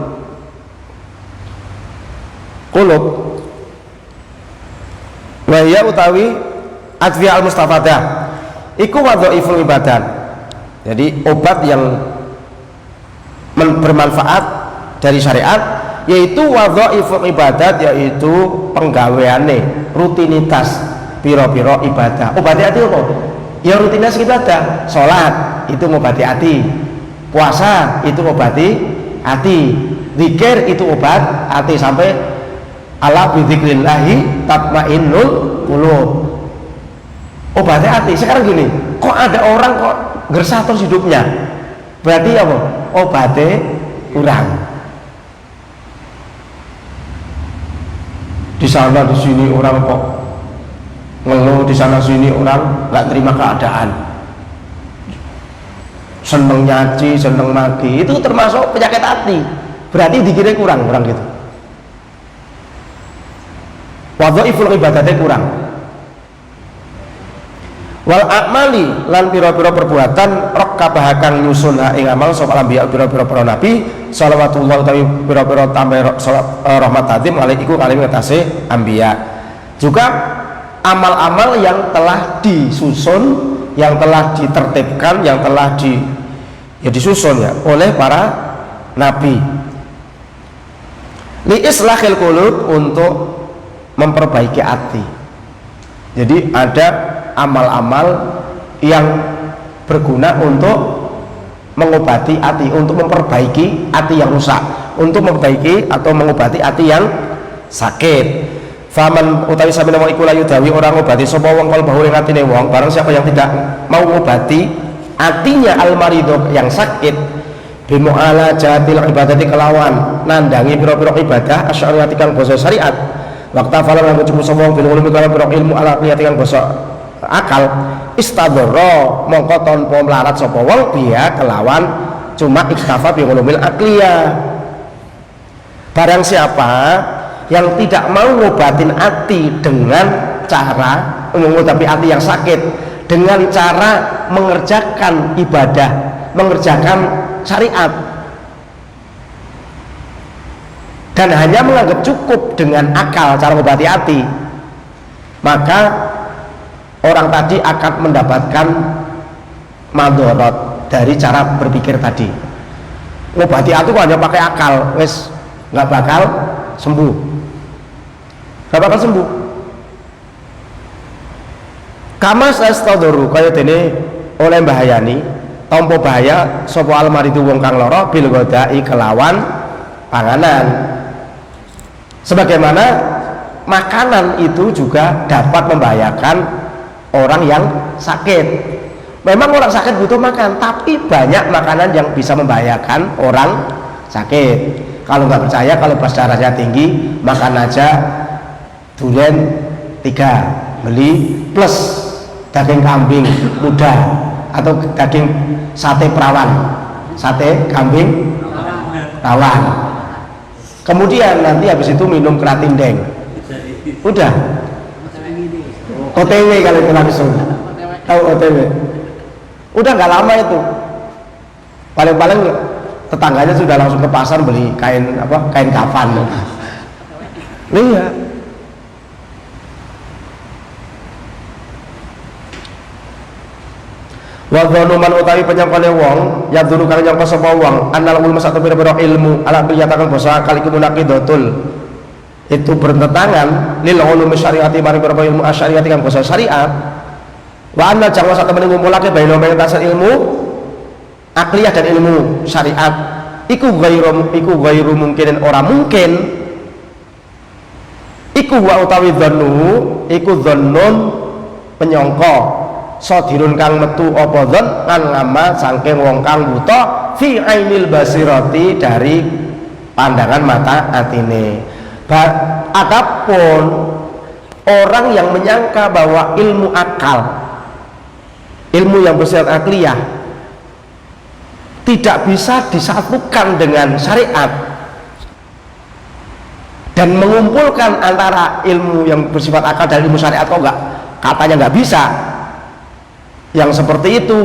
qulub, wahia utawi adwiya al mustafadah iku wadhaiful ibadan. Jadi obat yang bermanfaat dari syariat yaitu wadhaiful ibadat, yaitu penggaweane, rutinitas piro-piro ibadah. Obati hati apa? Ya rutinitas ibadah. Salat itu ngobati hati, puasa itu ngobati hati, zikir itu obat hati, sampai ala bidzikrillahi tatmainnul qulub. Obati hati. Sekarang gini, kok ada orang kok gersah terus hidupnya, berarti apa? Obatnya kurang. Di sana di sini orang kok ngeluh, di sana sini orang nggak terima keadaan, seneng nyaci, seneng maki, itu termasuk penyakit hati. Berarti dikira kurang gitu. Wadhaiful ibadatnya kurang. Wal a'mali lan pira-pira perbuatan rakabah kang nyusun ing amal sapa anbiya pira-pira para nabi shalawatullah utawi pira-pira tambah rahmat tatim alaihi iku kali ngatasi anbiya. Juga amal-amal yang telah disusun, yang telah ditertibkan, yang telah disusun ya oleh para nabi. Li islahil qulub, untuk memperbaiki hati. Jadi ada amal-amal yang berguna untuk mengobati hati, untuk memperbaiki hati yang rusak, untuk memperbaiki atau mengobati hati yang sakit. Faman utawi samina wong iku layu dawi orang ngobati sapa wong kalbahu ing atine wong, barang siapa yang tidak mau ngobati hatinya al-maridho yang sakit, bimu'ala jahatil ibadati kelawan nandangi pira-pira ibadah asy'ariyati kang basa syariat, waqta falan lan cukup sapa wong bil ulumi kalawan pira ilmu ala qiyati kang basa akal, istadharra mongko tanpa melarat sapa wong biya kelawan cuma iktafa bi ulumil aqliyah. Barang siapa yang tidak mau ngobatin hati dengan cara mengobati hati yang sakit dengan cara mengerjakan ibadah, mengerjakan syariat, dan hanya menganggap cukup dengan akal cara mengobati hati, maka orang tadi akan mendapatkan madorot dari cara berpikir tadi. Ngobati hati kok hanya pakai akal, wes nggak bakal sembuh, nggak bakal sembuh. Kamas astaduru kaya dene oleh bahayani tompo bahaya sapa almaridu wong kang lara bil godai kelawan panganan. Sebagaimana makanan itu juga dapat membahayakan orang yang sakit. Memang orang sakit butuh makan, tapi banyak makanan yang bisa membahayakan orang sakit. Kalau nggak percaya, kalau pas darahnya tinggi, makan aja durian 3, beli plus daging kambing muda atau daging sate perawan, sate kambing perawan. Kemudian nanti habis itu minum keratindeng. Udah. OTW kalau itu langsung. Tahu OTW? Udah nggak lama itu. Paling-paling tetangganya sudah langsung ke pasar beli kain kain kafan. Iya. Wa dhanuman utawi penyangkane wong ya dulu kang nyangka sapa wong annal ulama satu pira-pira ilmu ala priyatakan basa kali kunaqidatul, itu bertentangan lil ulumi syariati mari pira-pira ilmu asyariati kang basa syariat, wa anna jangwa sak temene ngumpulake baina mentasal ilmu akliyah dan ilmu syariat iku ghairu mungkinin, ora mungkin iku wa utawi dhannu iku dhannun penyangka sodirun kang metu apa dzon kan lama saking wong kang buta fi ainil basirati, dari pandangan mata atine. Adapun orang yang menyangka bahwa ilmu akal, ilmu yang bersifat akliyah tidak bisa disatukan dengan syariat dan mengumpulkan antara ilmu yang bersifat akal dan ilmu syariat, kok enggak, katanya nggak bisa. Yang seperti itu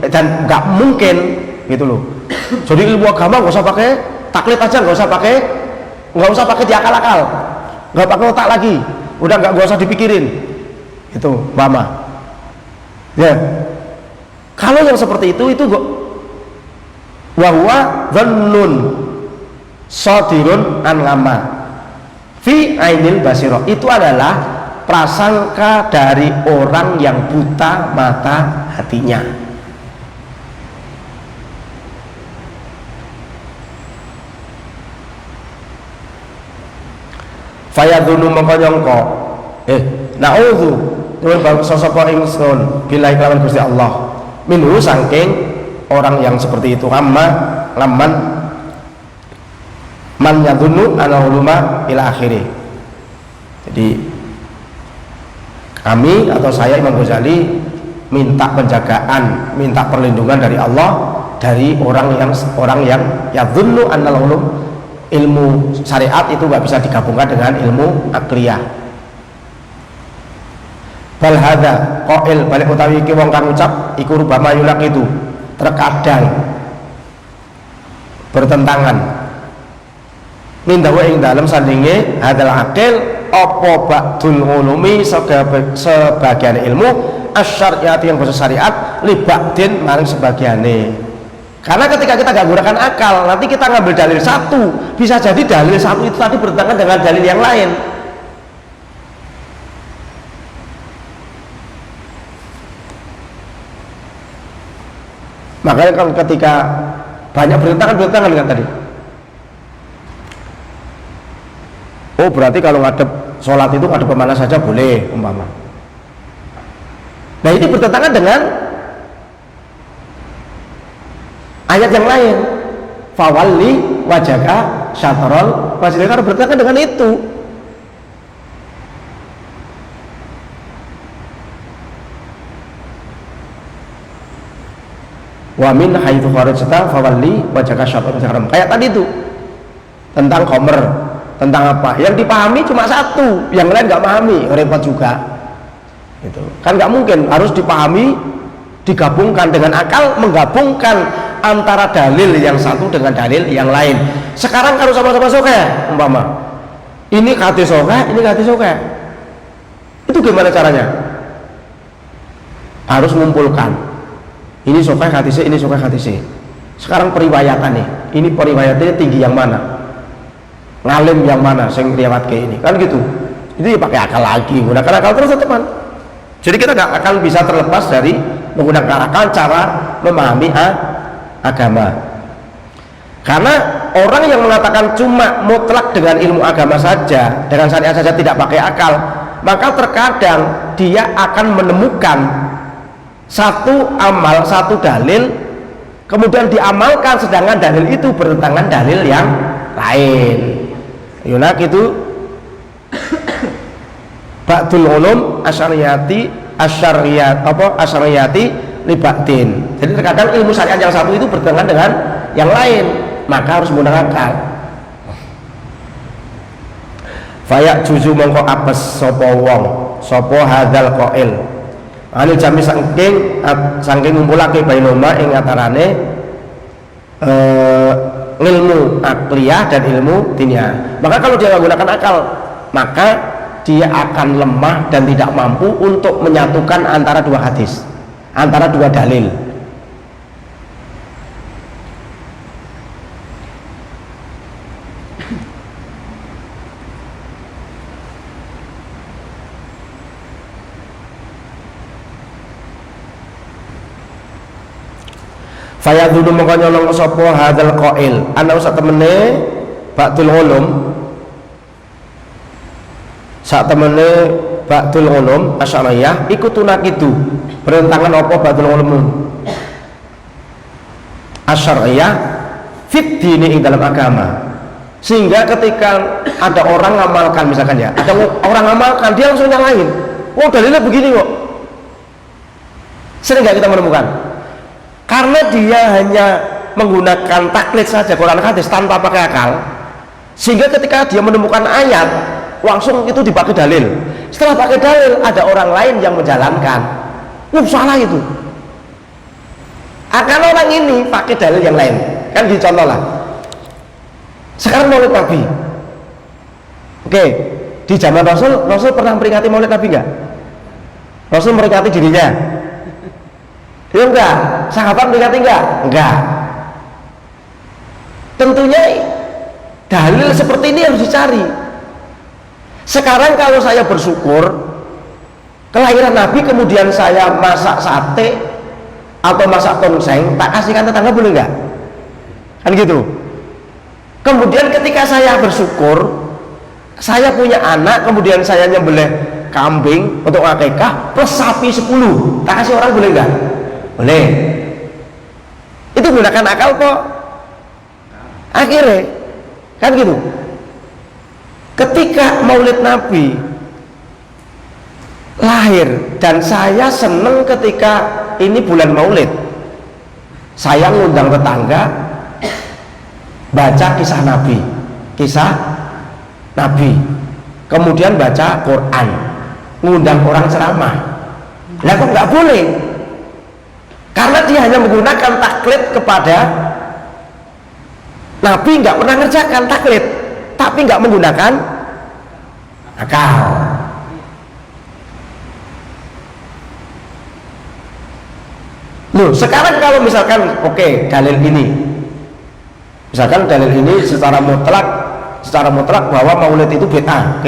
dan nggak mungkin gitu loh. Jadi ilmu agama nggak usah pakai taklid aja, nggak usah pakai diakal-akal, nggak pakai otak lagi, udah nggak usah dipikirin, itu mama ya. Kalau yang seperti itu wahwa dhannun, Sodirun an lama fi ainil basiro, itu adalah prasangka dari orang yang buta mata hatinya. Fayadunu mengkonyongko na'udzu nuwun bangsa sapa ingsun billahi kelawan Gusti Allah minhu saking orang yang seperti itu, laman man yadunu ana uluma ila akhiri. Jadi kami atau saya Imam Ghazali minta penjagaan, minta perlindungan dari Allah dari orang yang yadunu anal ulum, ilmu syariat itu nggak bisa digabungkan dengan ilmu akliyah. Bal hadza qail balik utawi iki wong kang ucap iku rubama yulak, itu terkadang bertentangan mindawa ing dalem sandinge hadal akil apa ba'dul ulumi sebagian ilmu asyariyat yang bahasa syariat li ba'din maring sebagiane. Karena ketika kita gak gunakan akal, nanti kita ngambil dalil satu, bisa jadi dalil satu itu tadi bertentangan dengan dalil yang lain. Makanya kan ketika banyak bertentangan dengan tadi, oh berarti kalau ngadep sholat itu ngadep kemana saja boleh umpama. Nah ini bertentangan dengan ayat yang lain, fawalli wajhaka syatrul masjidil haram, bertentangan dengan itu. Wa min haitsu kharajta fawalli wajhaka syatrul masjidil haram, kayak tadi itu tentang khomer, tentang apa yang dipahami cuma satu, yang lain nggak pahami, repot juga itu kan. Nggak mungkin, harus dipahami, digabungkan dengan akal, menggabungkan antara dalil yang satu dengan dalil yang lain. Sekarang kalau sama-sama soke umpama ini hadis soke, ini hadis soke, itu gimana caranya? Harus mengumpulkan, ini soke hadisnya, ini soke hadisnya. Sekarang periwayatannya, ini periwayatannya tinggi yang mana, ngalim yang mana, sing riwayat kayak ini, kan gitu. Itu ya pakai akal lagi, gunakan akal terus teman. Jadi kita nggak akan bisa terlepas dari menggunakan akal cara memahami agama. Karena orang yang mengatakan cuma mutlak dengan ilmu agama saja, dengan syariat saja, tidak pakai akal, maka terkadang dia akan menemukan satu amal, satu dalil, kemudian diamalkan, sedangkan dalil itu bertentangan dalil yang lain. Yunak itu ba'dul ulum asyariyati libatin. Jadi terkadang ilmu syariat yang satu itu bertentangan dengan yang lain, maka harus menggunakan akal. Fayak juzu mongko apes sapa wong, sapa hadzal qail anil jami saking ngumpulake bainoma ing antarane ilmu akliyah dan ilmu diniyah. Maka kalau dia menggunakan akal, maka dia akan lemah dan tidak mampu untuk menyatukan antara dua hadis, antara dua dalil. Fayadunu mongko nyolong sapa hadzal qail ana usah temene ba'dul ulum, sak temene ba'dul ulum asyariyah iku tunakidu bertentangan apa ba'dul ulum asyariyah fit dini ing dalam agama, sehingga ketika ada orang ngamalkan, misalkan ya ada orang ngamalkan, dia langsung nyalain, oh dalilnya begini kok. Sering nggak kita menemukan? Karena dia hanya menggunakan taklid saja Quran hadis tanpa pakai akal, sehingga ketika dia menemukan ayat langsung itu dipakai dalil. Setelah pakai dalil ada orang lain yang menjalankan, salah itu. Akan orang ini pakai dalil yang lain, kan di contoh lah. Sekarang Maulid Nabi, oke, di zaman Rasul pernah memperingati Maulid Nabi enggak? Rasul memperingati dirinya? Ya enggak. Sahabat memperingati enggak? Enggak. Tentunya Dalil seperti ini harus dicari. Sekarang kalau saya bersyukur kelahiran Nabi kemudian saya masak sate atau masak tongseng, tak kasihkan tetangga boleh nggak? Kan gitu. Kemudian ketika saya bersyukur saya punya anak, kemudian saya nyembelih kambing untuk akikah plus sapi 10, tak kasih orang boleh nggak? Boleh. Itu gunakan akal kok akhirnya, kan gitu. Ketika maulid Nabi lahir dan saya seneng ketika ini bulan maulid, saya ngundang tetangga baca kisah Nabi, kemudian baca Quran, ngundang orang ceramah. Lah kok nggak boleh? Karena dia hanya menggunakan taklid kepada Nabi, nggak pernah ngerjakan taklid, tapi nggak menggunakan akal. Loh, sekarang kalau misalkan dalil ini, misalkan dalil ini secara mutlak bahwa maulid itu bid'ah,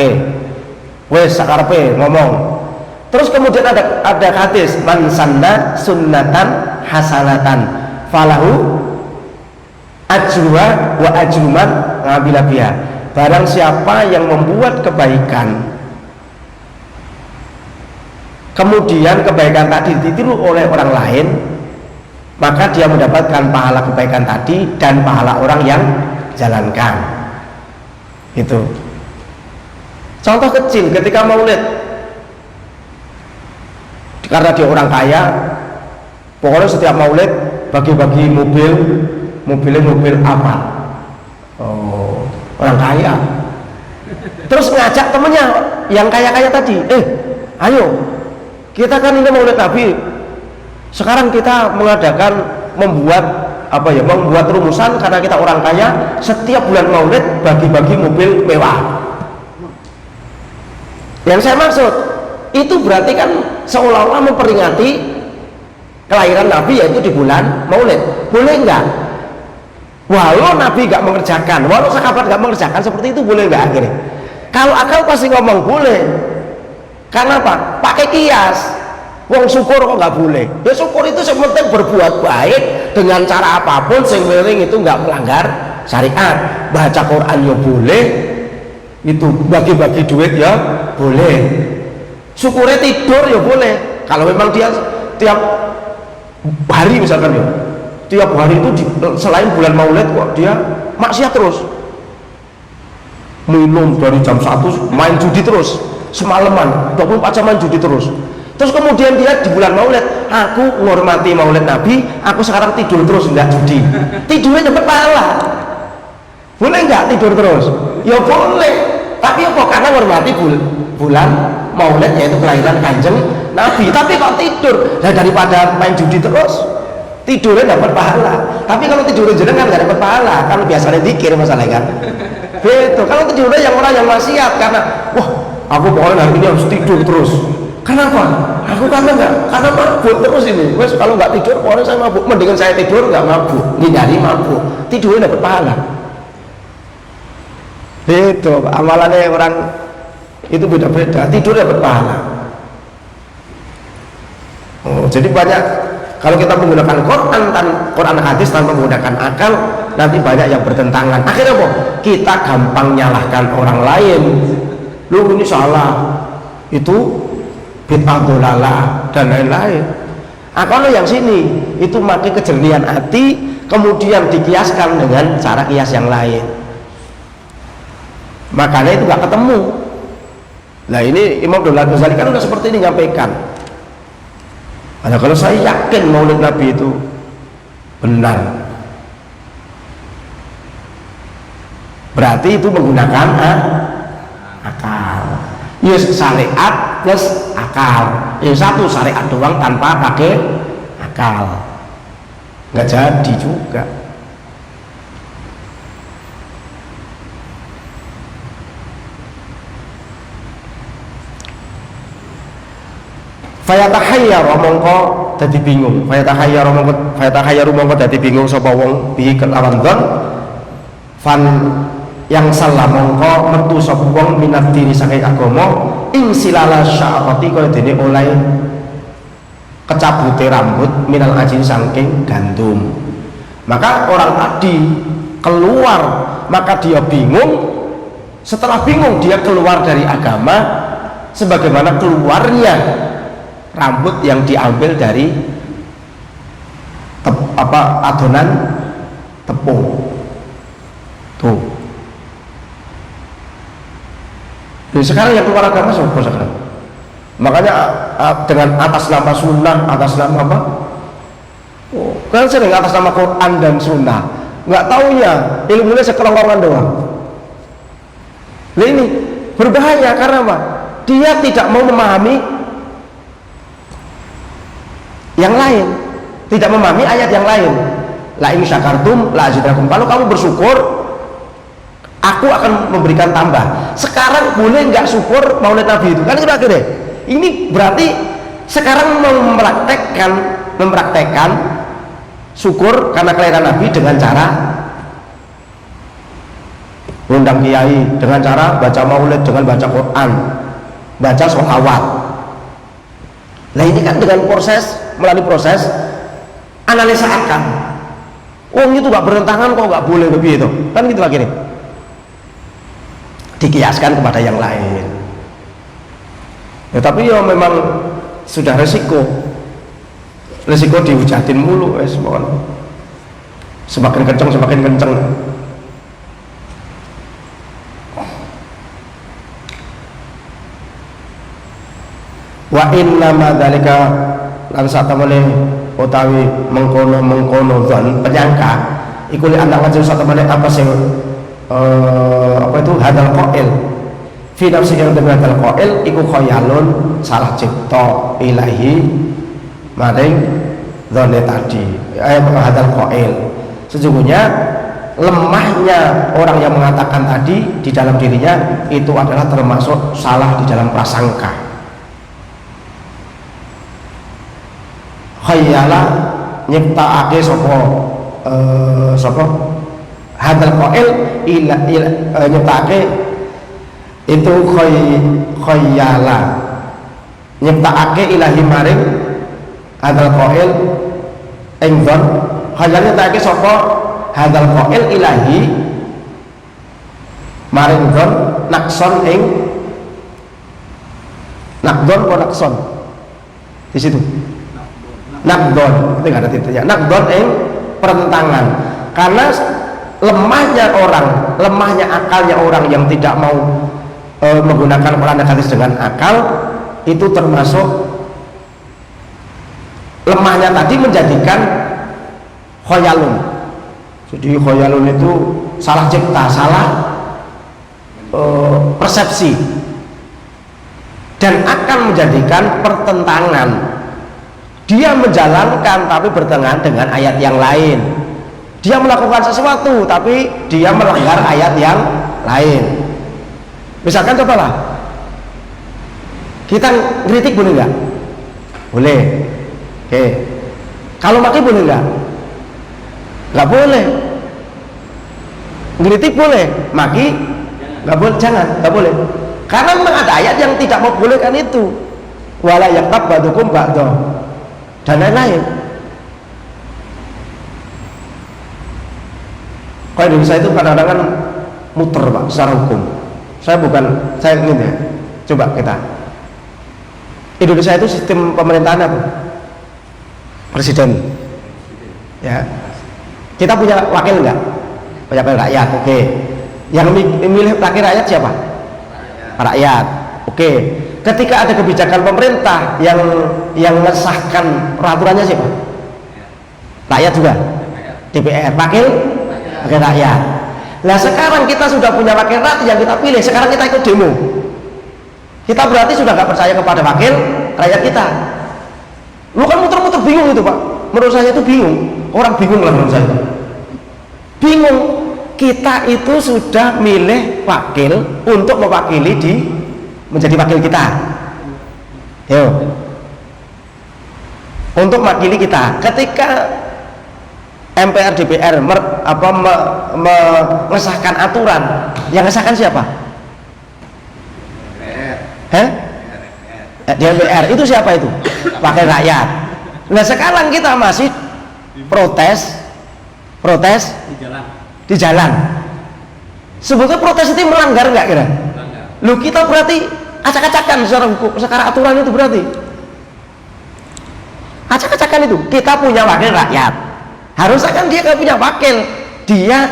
wes sakarepe ngomong. Terus kemudian ada hadis man sanna sunnatan hasanatan falahu ajruha wa ajruman ngamila biha. Barang siapa yang membuat kebaikan kemudian kebaikan tadi ditiru oleh orang lain, maka dia mendapatkan pahala kebaikan tadi dan pahala orang yang jalankan. Itu contoh kecil ketika maulid, karena dia orang kaya, pokoknya setiap maulid bagi-bagi mobil apa, orang kaya. Terus ngajak temennya yang kaya-kaya tadi, ayo kita kan ini maulid Nabi, sekarang kita membuat rumusan karena kita orang kaya, setiap bulan maulid bagi-bagi mobil mewah. Yang saya maksud itu berarti kan seolah-olah memperingati kelahiran Nabi, yaitu di bulan maulid. Boleh nggak? Walau Nabi nggak mengerjakan, walau sahabat nggak mengerjakan seperti itu, boleh nggak akhirnya? Kalau akal pasti ngomong boleh. Karena apa? Pakai kias. Wong syukur kok nggak boleh? Ya syukur itu sepenting berbuat baik dengan cara apapun, sing penting itu nggak melanggar syariat. Baca Quran ya boleh, itu bagi-bagi duit ya boleh, syukurnya tidur ya boleh. Kalau memang dia tiap hari misalkan ya, tiap hari itu selain bulan maulid kok dia maksiat terus, minum dari jam 1, main judi terus semalaman, 24 jam main judi terus. Terus kemudian dia di bulan maulid, aku menghormati maulid Nabi, aku sekarang tidur terus, enggak judi. Tidurnya dapat pahala. Boleh enggak tidur terus? Ya boleh. Tapi apa? Karena menghormati bulan maulid, yaitu kelahiran Kanjeng Nabi. Tapi kok tidur? Nah, daripada main judi terus, tidurnya dapat pahala. Tapi kalau tidurnya jenengan nggak dapat pahala, kan biasanya dikir masalahnya kan. Betul. Kalau tidurnya yang orang yang maksiat, karena wah, aku pokoknya hari ini harus tidur terus. Kenapa? Aku karena mabuk terus ini. Wes kalau nggak tidur, pokoknya saya mabuk. Mendingan saya tidur nggak mabuk, hindari mabuk. Tidurnya dapat pahala. Itu amalannya orang itu beda-beda. Tidur dapat pahala. Jadi banyak kalau kita menggunakan Quran hadis tanpa menggunakan akal, nanti banyak yang bertentangan. Akhirnya apa? Kita gampang nyalahkan orang lain. Lu ini salah, itu bid'ah dolalah dan lain-lain. Kalau yang sini itu makin kejernihan hati, kemudian dikiaskan dengan cara kias yang lain, makanya itu nggak ketemu. Nah ini Imam Abdul Ghazali kan udah seperti ini nyampaikan. Nah, kalau saya yakin maulid Nabi itu benar, berarti itu menggunakan akal. Yes, syariat plus akal. Yang satu syariat doang tanpa pakai akal, nggak jadi juga. Fayatahayyar mongko dadi bingung. Fayatahayyar mongko dadi bingung sapa wong bihi kelawan dzon fan yang salah mongko metu sapa wong minat diri saking agama ing silala sya'ati kaya dene oleh kecabute rambut minal ajin saking gandum. Maka orang tadi keluar, maka dia bingung. Setelah bingung dia keluar dari agama sebagaimana keluarnya rambut yang diambil dari adonan tepung tuh. Jadi sekarang yang keluar agama siapa sekarang? Makanya dengan atas nama sunnah, atas nama apa? Oh, kan sering atas nama Quran dan sunnah, nggak taunya ilmunya sekelongkongan doang. Nah ini berbahaya karena apa? Dia tidak mau memahami yang lain, tidak memahami ayat yang lain. La in syakartum la azidakum. Kalau kamu bersyukur, aku akan memberikan tambah. Sekarang boleh nggak syukur maulid Nabi itu? Kan itu akhirnya. Ini berarti sekarang mempraktekkan syukur karena kelahiran Nabi dengan cara undang kiai, dengan cara baca maulid, dengan baca Quran, baca sholawat. Nah ini kan dengan melalui proses analisa akal. Oh itu gak bertentangan kok gak boleh lebih itu, kan gitu akhirnya dikiaskan kepada yang lain. Ya, tapi ya memang sudah resiko dihujatin mulu, semakin kenceng. Wa inna ma dzalika lan satamene utawi mengkono dzan penyangka iku li anak ngajeng satamene apa sing apa itu hadal qail fi nafsi yang dengan hadal qail iku khayalun salah cipta ilahi maring dzane tadi hadal qail. Sesungguhnya lemahnya orang yang mengatakan tadi di dalam dirinya itu adalah termasuk salah di dalam prasangka. Khayala nyiptaake sapa hadal qail nyiptaake itu khayala nyiptaake ilahi maring hadal qail ing dzon khayala nyiptaake sapa hadal qail ilahi maring dzon nakson ing nakdon atau nakson di situ nakdon, itu nggak ada titiknya. Nakdon pertentangan, karena lemahnya akalnya orang yang tidak mau menggunakan Quran dan hadis dengan akal itu termasuk lemahnya tadi menjadikan khoyalun. Jadi khoyalun itu salah cipta, salah persepsi, dan akan menjadikan pertentangan. Dia menjalankan tapi bertentangan dengan ayat yang lain. Dia melakukan sesuatu tapi dia melanggar ayat yang lain. Misalkan cobalah kita ngeritik boleh nggak? Boleh. Oke. Kalau maki boleh nggak? Nggak boleh. Ngeritik boleh, maki nggak boleh, nggak boleh. Karena memang ada ayat yang tidak membolehkan itu. Wala yaktab ba'dukum ba'da dan lain-lain. Kalau Indonesia itu kadang-kadang kan muter Pak secara hukum. Saya ingin ya, coba kita Indonesia itu sistem pemerintahan apa? Presiden ya. Kita punya wakil enggak? Punya wakil rakyat, oke. Yang memilih wakil rakyat siapa? Rakyat, oke. Ketika ada kebijakan pemerintah yang mengesahkan peraturannya siapa? Rakyat juga. DPR, wakil rakyat. Nah sekarang kita sudah punya wakil rakyat yang kita pilih. Sekarang kita ikut demo. Kita berarti sudah nggak percaya kepada wakil rakyat kita. Lu kan muter-muter bingung itu Pak. Menurut saya itu bingung. Orang bingung lah menurut saya. Bingung. Kita itu sudah milih wakil untuk mewakili menjadi wakil kita. Yo. Untuk mewakili kita. Ketika MPR DPR mengesahkan aturan, yang ngesahkan siapa? Di MPR itu siapa itu? Wakil rakyat. Nah sekarang kita masih protes di jalan. Sebetulnya protes itu melanggar nggak kira? Lu kita berarti acak-acakan secara hukum, secara aturan itu berarti acak-acakan itu. Kita punya wakil rakyat, harusnya kan dia punya wakil, dia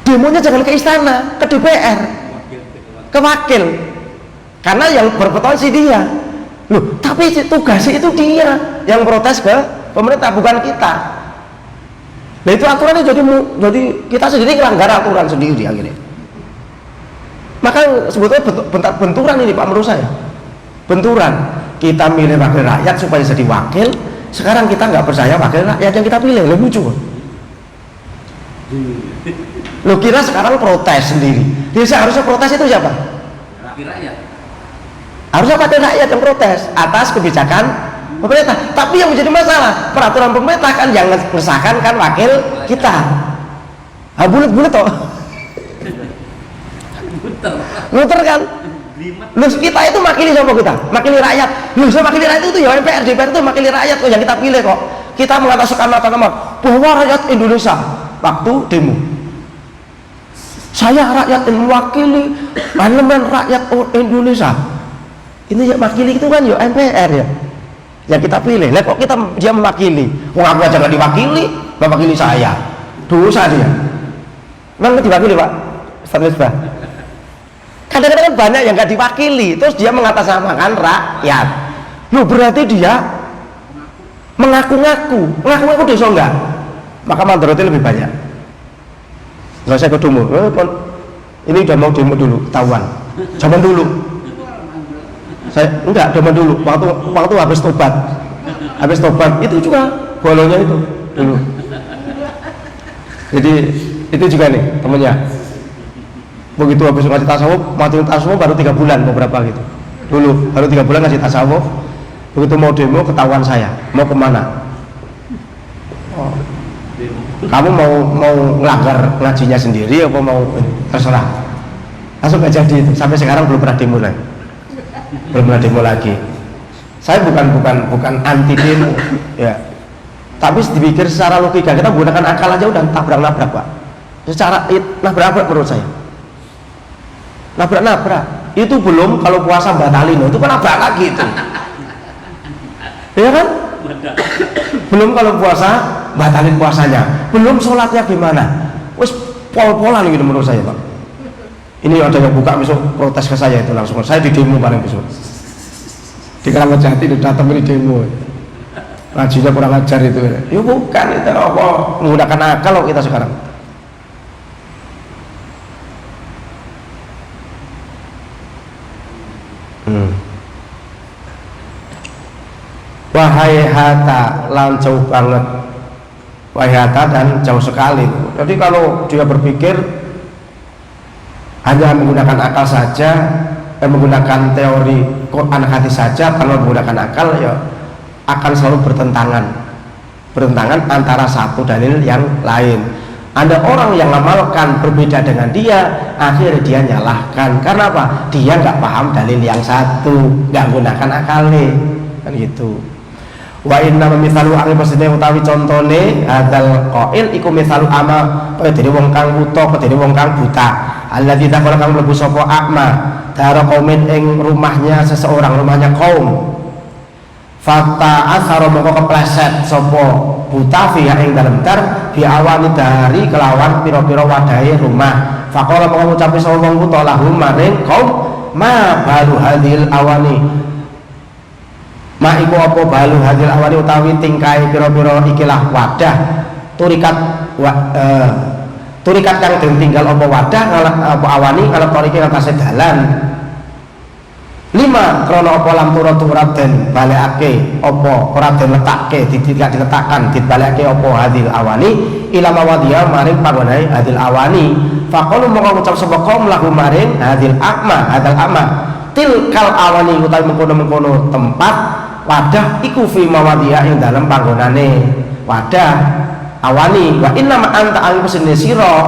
demonya jangan ke istana, ke DPR, ke wakil, karena yang berpotensi dia. Loh, tapi tugasnya itu dia yang protes ke pemerintah, bukan kita. Nah itu aturannya jadi kita sendiri melanggar aturan sendiri akhirnya. Maka sebetulnya benturan ini Pak menurut saya, benturan. Kita milih wakil rakyat supaya jadi wakil, sekarang kita nggak percaya wakil rakyat yang kita pilih, lebih lucu. Lo kira sekarang protes sendiri, dia seharusnya protes itu siapa? Wakil rakyat. Harusnya wakil rakyat yang protes atas kebijakan pemerintah. Tapi yang menjadi masalah, peraturan pemerintah kan yang mengesahkan kan wakil kita. Bulet-bulet toh. Muter kan. Lu kita itu makili siapa kita? Makili rakyat. Lu saya makili rakyat itu ya MPR DPR itu makili rakyat kok yang kita pilih kok. Kita mengatakan bahwa rakyat Indonesia waktu demo. Saya rakyat yang mewakili elemen rakyat Indonesia. Ini ya makili itu kan ya MPR ya. Yang kita pilih. Lah kok dia mewakili? Wong aku aja enggak diwakili, mewakili saya. Dosa dia. Memang diwakili, Pak. Ustaz Pak. Kadang-kadang banyak yang nggak diwakili, terus dia mengatasnamakan rakyat. Loh berarti dia mengaku-ngaku dosa enggak? Maka mandorotnya lebih banyak. Nggak usah ke demo. Ini udah mau demo dulu, ketahuan. Zaman dulu. Saya enggak demo dulu. Waktu habis tobat itu juga bolongnya itu dulu. Jadi itu juga nih temennya. Begitu habis ngasih tasawuf baru 3 bulan beberapa gitu dulu, baru 3 bulan ngasih tasawuf. Begitu mau demo ketahuan saya mau kemana. Kamu mau ngelanggar ngajinya sendiri apa mau terserah, langsung gak jadi itu. Sampai sekarang belum pernah demo lagi, belum pernah demo lagi. Saya bukan anti demo ya, tapi dipikir secara logika, kita menggunakan akal aja udah tabrak-nabrak Pak, secara nabrak-nabrak menurut saya. Nabrak-nabrak itu belum, kalau puasa batalin itu kan nabrak lagi itu ya kan, belum kalau puasa batalin puasanya, belum sholatnya gimana, wes pol-polan gitu menurut saya Pak. Ini ada yang buka besok protes ke saya itu langsung, saya di demo paling besok di Keramat Jati datang ini demo, ngajinya kurang ajar itu ya bukan, itu apa menggunakan akal kita sekarang. Wahai hata, lan jauh banget. Wahai hata, dan jauh sekali. Jadi kalau dia berpikir hanya menggunakan akal saja, menggunakan teori Quran hadis saja, kalau menggunakan akal ya akan selalu bertentangan antara satu dalil yang lain. Ada orang yang ngamalkan berbeda dengan dia, akhirnya dia nyalahkan. Karena apa? Dia nggak paham dalil yang satu, nggak gunakan akalnya, kan gitu. Wa inna mithalu angin pasine utawi contone hadal qail iku mithalu ama kaya dene wong kang buta, kaya dene wong kang buta. Alladzi takala kang mlebu sapa akma dara qaumin ing rumahnya seseorang, rumahnya kaum. Fata asaro moko kepleset sapa buta fiha ing dalem dar bi awani dari kelawan pira-pira wadahe rumah. Faqala moko ngucapi sapa wong buta lahum maring kaum ma baru hadil awani. Ma iku apa balu hadil awali utawi tingkai pira-pira ikilah wadah turikat kang den tinggal apa wadah apa awani kalau torike ngatasé dalan. 5 krana apa lam turat den balekake apa ora den letakke tidak diletakkan dibalekake apa hadil awani ila mawadhiya maring panggonane hadil awani. Faqalu mongko ngucap sapa kaum lahu maring hadil ama tilkal awani utawi mengkono-mengkono tempat wadah iku fi mawadhiya ing dalem panggonane wadah awani wa inna ma anta ang pesene sira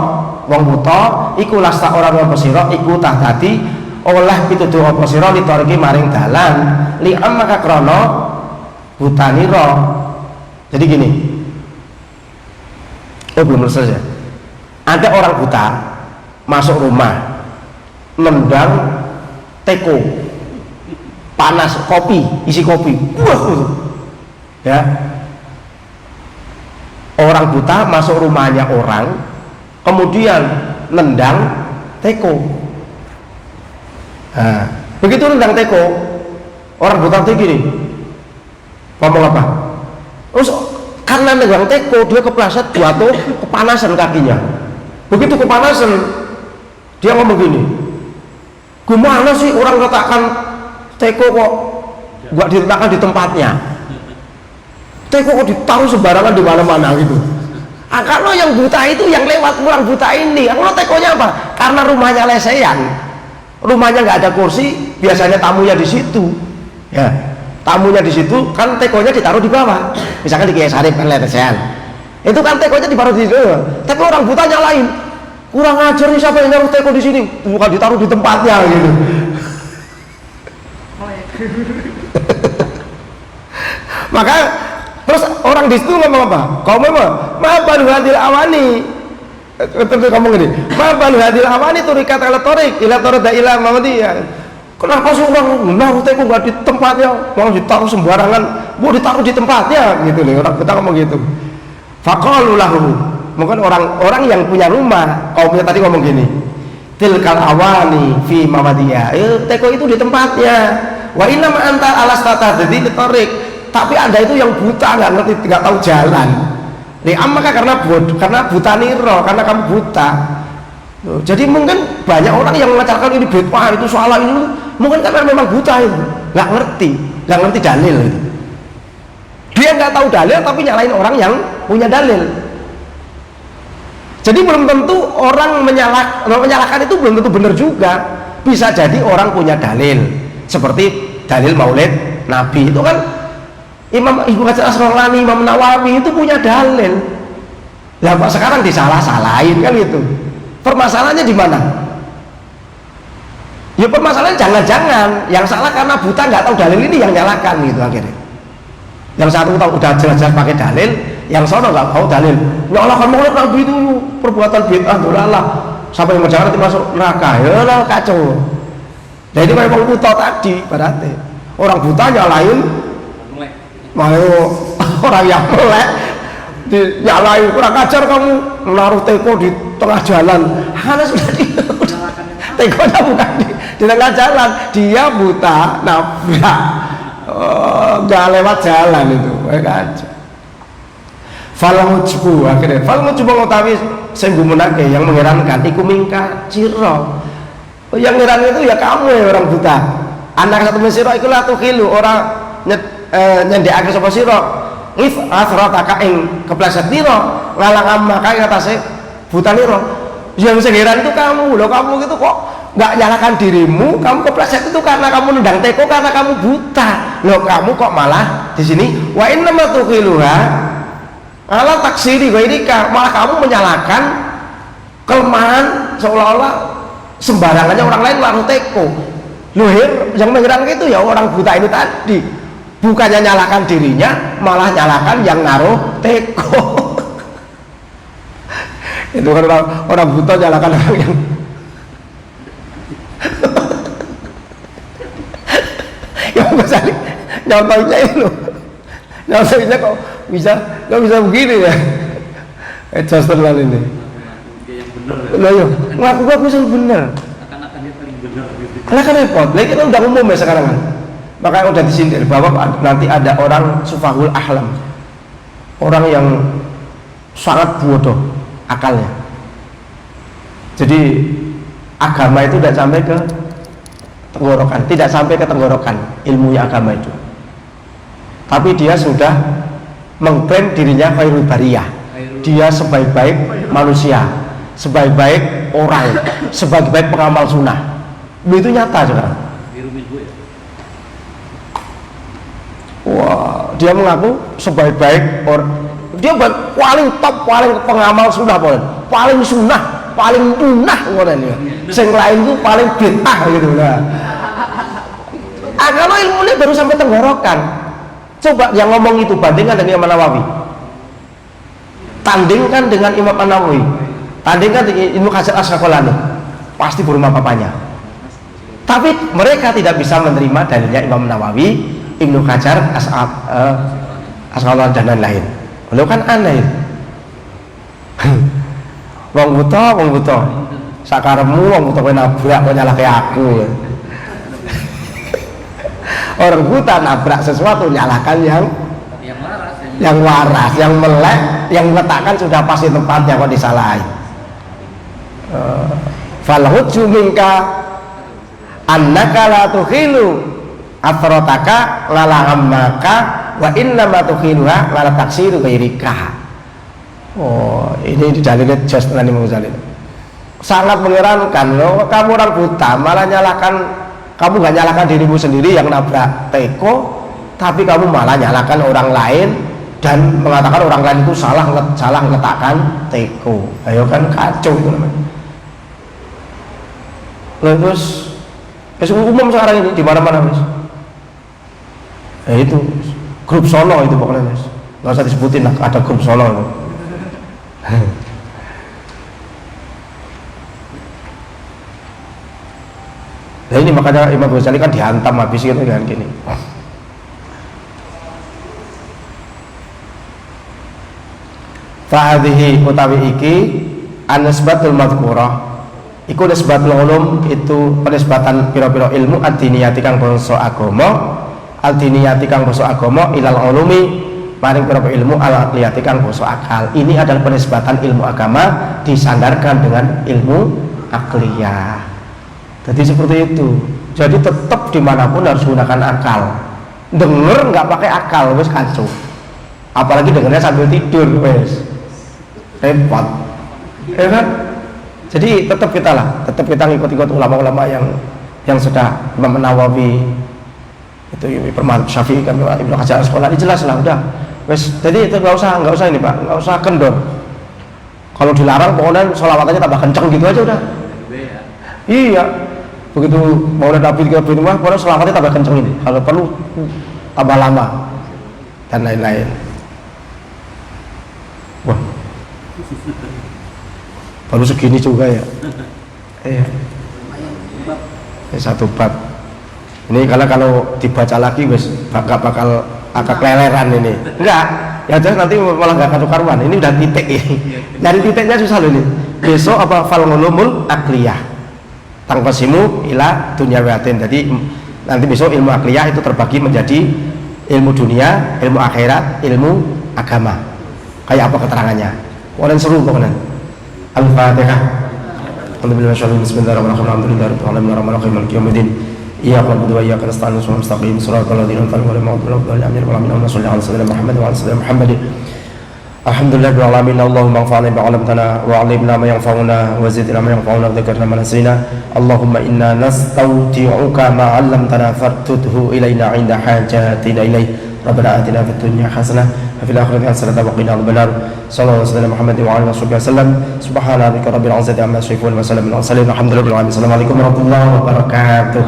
wong buta iku lasta ora apa sira iku tah dadi oleh pituduh apa sira litoriki maring dalan li amma krana butanira. Jadi gini, belum selesai. Ada orang buta masuk rumah nendang teko panas kopi, isi kopi, ya. Orang buta masuk rumahnya orang, kemudian nendang teko. Nah, begitu nendang teko, orang buta itu gini, ngomong apa? Terus karena nendang teko dia kepleset jatuh, kepanasan kakinya. Begitu kepanasan, dia ngomong gini, gimana sih orang letakkan teko kok nggak diletakkan di tempatnya? Teko kok ditaruh sembarangan di mana-mana gitu. Kalau yang buta itu yang lewat orang buta ini, kalau tekonya apa? Karena rumahnya lesehan, rumahnya nggak ada kursi, biasanya tamunya di situ, ya. Tamunya di situ kan tekonya ditaruh di bawah, misalkan di Kiai Sarif kan lesehan, itu kan tekonya ditaruh di situ. Tapi orang buta nyalain, kurang ajar nih siapa yang naruh teko di sini, bukan ditaruh di tempatnya gitu. Maka terus orang di situ ngomong apa? Kau memang maafkan hadil awani. Terus kamu gini, maafkan hadil awani turikat elektorik, ilatorda ilah mamadiyah. Kenapa sih orang naruh teko nggak di tempatnya, mau ditaruh sembarangan, mau ditaruh di tempatnya gitu nih, orang kita ngomong gitu. Faqalu lahu, mungkin orang yang punya rumah, kaumnya tadi ngomong gini, tilkal awani fi mamadiyah, teko itu di tempatnya. Wa inna ma anta alastata jadi ditorik, tapi anda itu yang buta, nggak ngerti, nggak tahu jalan. Maka karena buta niro, karena kamu buta. Jadi mungkin banyak orang yang mengatakan ini bid'ah, itu salah, ini mungkin karena memang buta itu, nggak ngerti dalil itu. Dia nggak tahu dalil tapi nyalain orang yang punya dalil. Jadi belum tentu orang menyalahkan itu belum tentu benar juga. Bisa jadi orang punya dalil, seperti dalil Maulid Nabi itu kan Imam Ibnu Hajar Asqalani, Imam Nawawi itu punya dalil. Lah kok sekarang disalah-salahin kan gitu. Permasalahannya di mana? Ya permasalahannya jangan-jangan yang salah karena buta nggak tahu dalil ini yang nyalakan gitu akhirnya. Yang satu tahu udah jelas-jelas pakai dalil, yang sono nggak tahu dalil. Nyalakan Maulid Nabi itu perbuatan bid'ah dolalah sampai yang menjangan masuk neraka. Ya lah kacau. Jadi memang buta tadi berarti orang buta nyalain mau orang yang melek nyalain kurang ajar kamu naruh teko di tengah jalan. Karena sudah tekonya bukan di tengah jalan, dia buta nabrak, nggak lewat jalan itu, aja. Falmujibu akhirnya, falmujibu ngutawi sembunake yang mengherankan, iku mingka ciro. Yang heran itu ya kamu ya orang buta. Anak satu mesiro ikulah tuh kilu orang nyendekake sapa sira if asrataka ing kepleset nira ngalang maka atase buta nira. Yang heran itu kamu loh, kamu gitu kok nggak nyalakan dirimu, kamu kepleset itu karena kamu nendang teko karena kamu buta loh, kamu kok malah di sini wa inna ma tuqiluha ala taksiri ghairika, malah kamu menyalahkan kelemahan seolah-olah sembarangannya orang lain naruh teko. Loh, yang mengherankan itu ya orang buta ini tadi, bukannya nyalakan dirinya, malah nyalakan yang naruh teko. Itu kan orang buta nyalakan orang yang yang misalnya nyontohnya itu, nyontohnya kok bisa begini ya, Justin lah ini. Lah yo, ngaku bisa bener. Karena kan repot, lagi kan udah umum ya sekarang kan. Makanya udah disindir bahwa nanti ada orang sufahul ahlam, orang yang sangat bodoh akalnya. Jadi agama itu tidak sampai ke tenggorokan, tidak sampai ke tenggorokan ilmunya agama itu. Tapi dia sudah mengklaim dirinya khairul bariyah, dia sebaik-baik manusia, sebaik-baik orang, sebaik-baik pengamal sunnah. Itu nyata sekarang. Wah, dia mengaku sebaik-baik orang, dia paling top, paling pengamal sunnah, paling sunnah, paling tunah ngoten ya. Sing lain itu paling bid'ah gitu lah. Kalau ilmunya baru sampai tenggorokan. Coba yang ngomong itu bandingkan dengan Imam Nawawi. Tandingkan dengan Imam Nawawi. Tandingkan dengan Ibnu Hajar Asqalani. Pasti berumah papanya. Tapi mereka tidak bisa menerima dalilnya Imam Nawawi, Ibnu Hajar Asqalani dan lain-lain. Beliau kan aneh. Wong buta. Sakaremu wong buta kowe nabrak kok nyalahke aku. Orang buta nabrak sesuatu nyalahkan yang waras, yang melek, yang meletakkan sudah pasti tempatnya kok disalahin. Fal hujju minka annaka la tukhilu afrotaka lala ammaka wa inna ma tukhiluha lala taksiru ghairika. Oh, ini dalilnya just nanti Ghazali. Sangat mengherankan loh, kamu orang buta malah nyalahkan. Kamu nggak nyalakan dirimu sendiri yang nabrak teko, tapi kamu malah nyalakan orang lain dan mengatakan orang lain itu salah meletakkan teko. Ayo kan kacau itu namanya. Terus umum sekarang ini di mana-mana mas. Itu grup Solo itu pokoknya mas. Nggak usah disebutin lah, ada grup Solo itu. Nah ini makanya Imam Ghazali kan dihantam habis gitu kan gini. Fahadhihi utawi iki anisbatul madhkurah iku nisbatul ulum, itu penisbatan pira-pira ilmu ad-diniyati kang basa agama, al-diniyati kang basa agama ilal ulumi maring pira-pira ilmu al-aqliyati kang basa akal. Ini adalah penisbatan ilmu agama disandarkan dengan ilmu akliyah. Jadi seperti itu. Jadi tetap dimanapun harus gunakan akal. Denger nggak pakai akal, wes kacau. Apalagi dengernya sambil tidur, wes repot. Ya kan? Jadi tetap kita ngikut-ngikut ulama-ulama yang sudah Imam Nawawi, itu Imam Syafi'i, Ibnu Hajar Asqalani, jelas lah udah. Wes, jadi itu nggak usah ini Pak, nggak usah kendor. Kalau dilarang pokoknya sholawatannya tambah kenceng gitu aja udah. Iya. Begitu Maulid Nabi 30 rumah, pokoknya selamatnya tambah kenceng ini. Kalau perlu tambah lama dan lain-lain. Wah, baru segini juga ya. Satu bab. Ini kalau dibaca lagi, wes bakal agak keleleran ini. Enggak, ya jelas nanti malah nggak karu-karuan. Ini udah titik ini. Dari titiknya susah loh ini. Besok apa fal ngulumul akliyah. Tangkosimu ila dunyawiyatin. Jadi nanti besok ilmu akliyah itu terbagi menjadi ilmu dunia, ilmu akhirat, ilmu agama. Kayak apa keterangannya? Orang seru pokoknya. Al-Fatihah. Bismillahirrahmanirrahim. Iyyaka na'budu wa iyyaka nasta'in ihdinas siratal mustaqim siratal ladzina an'amta 'alaihim ghairil maghdubi 'alaihim waladdallin. Shalli 'ala sayyidina Muhammad wa 'ala sayyidina Muhammad. Alhamdulillahil alamin. Allahumma anfa'na bima 'allamtana wa 'allimna ma yanfa'una wa zidna ma yanfa'una wa dzakarna ma nasina. Allahumma inna nastawdi'uka ma 'allamtana fartudhu ilaina 'inda hajatina ilaih. Rabbana atina fid dunya hasanah wa fil akhirati hasanah wa qina adzabannar. Sallallahu alaihi wasallam Muhammad wa alihi wasallam. Subhana rabbika rabbil 'izzati amma yasifun wa salamun 'alal mursalin. Alhamdulillahil alamin. Assalamualaikum warahmatullahi wabarakatuh.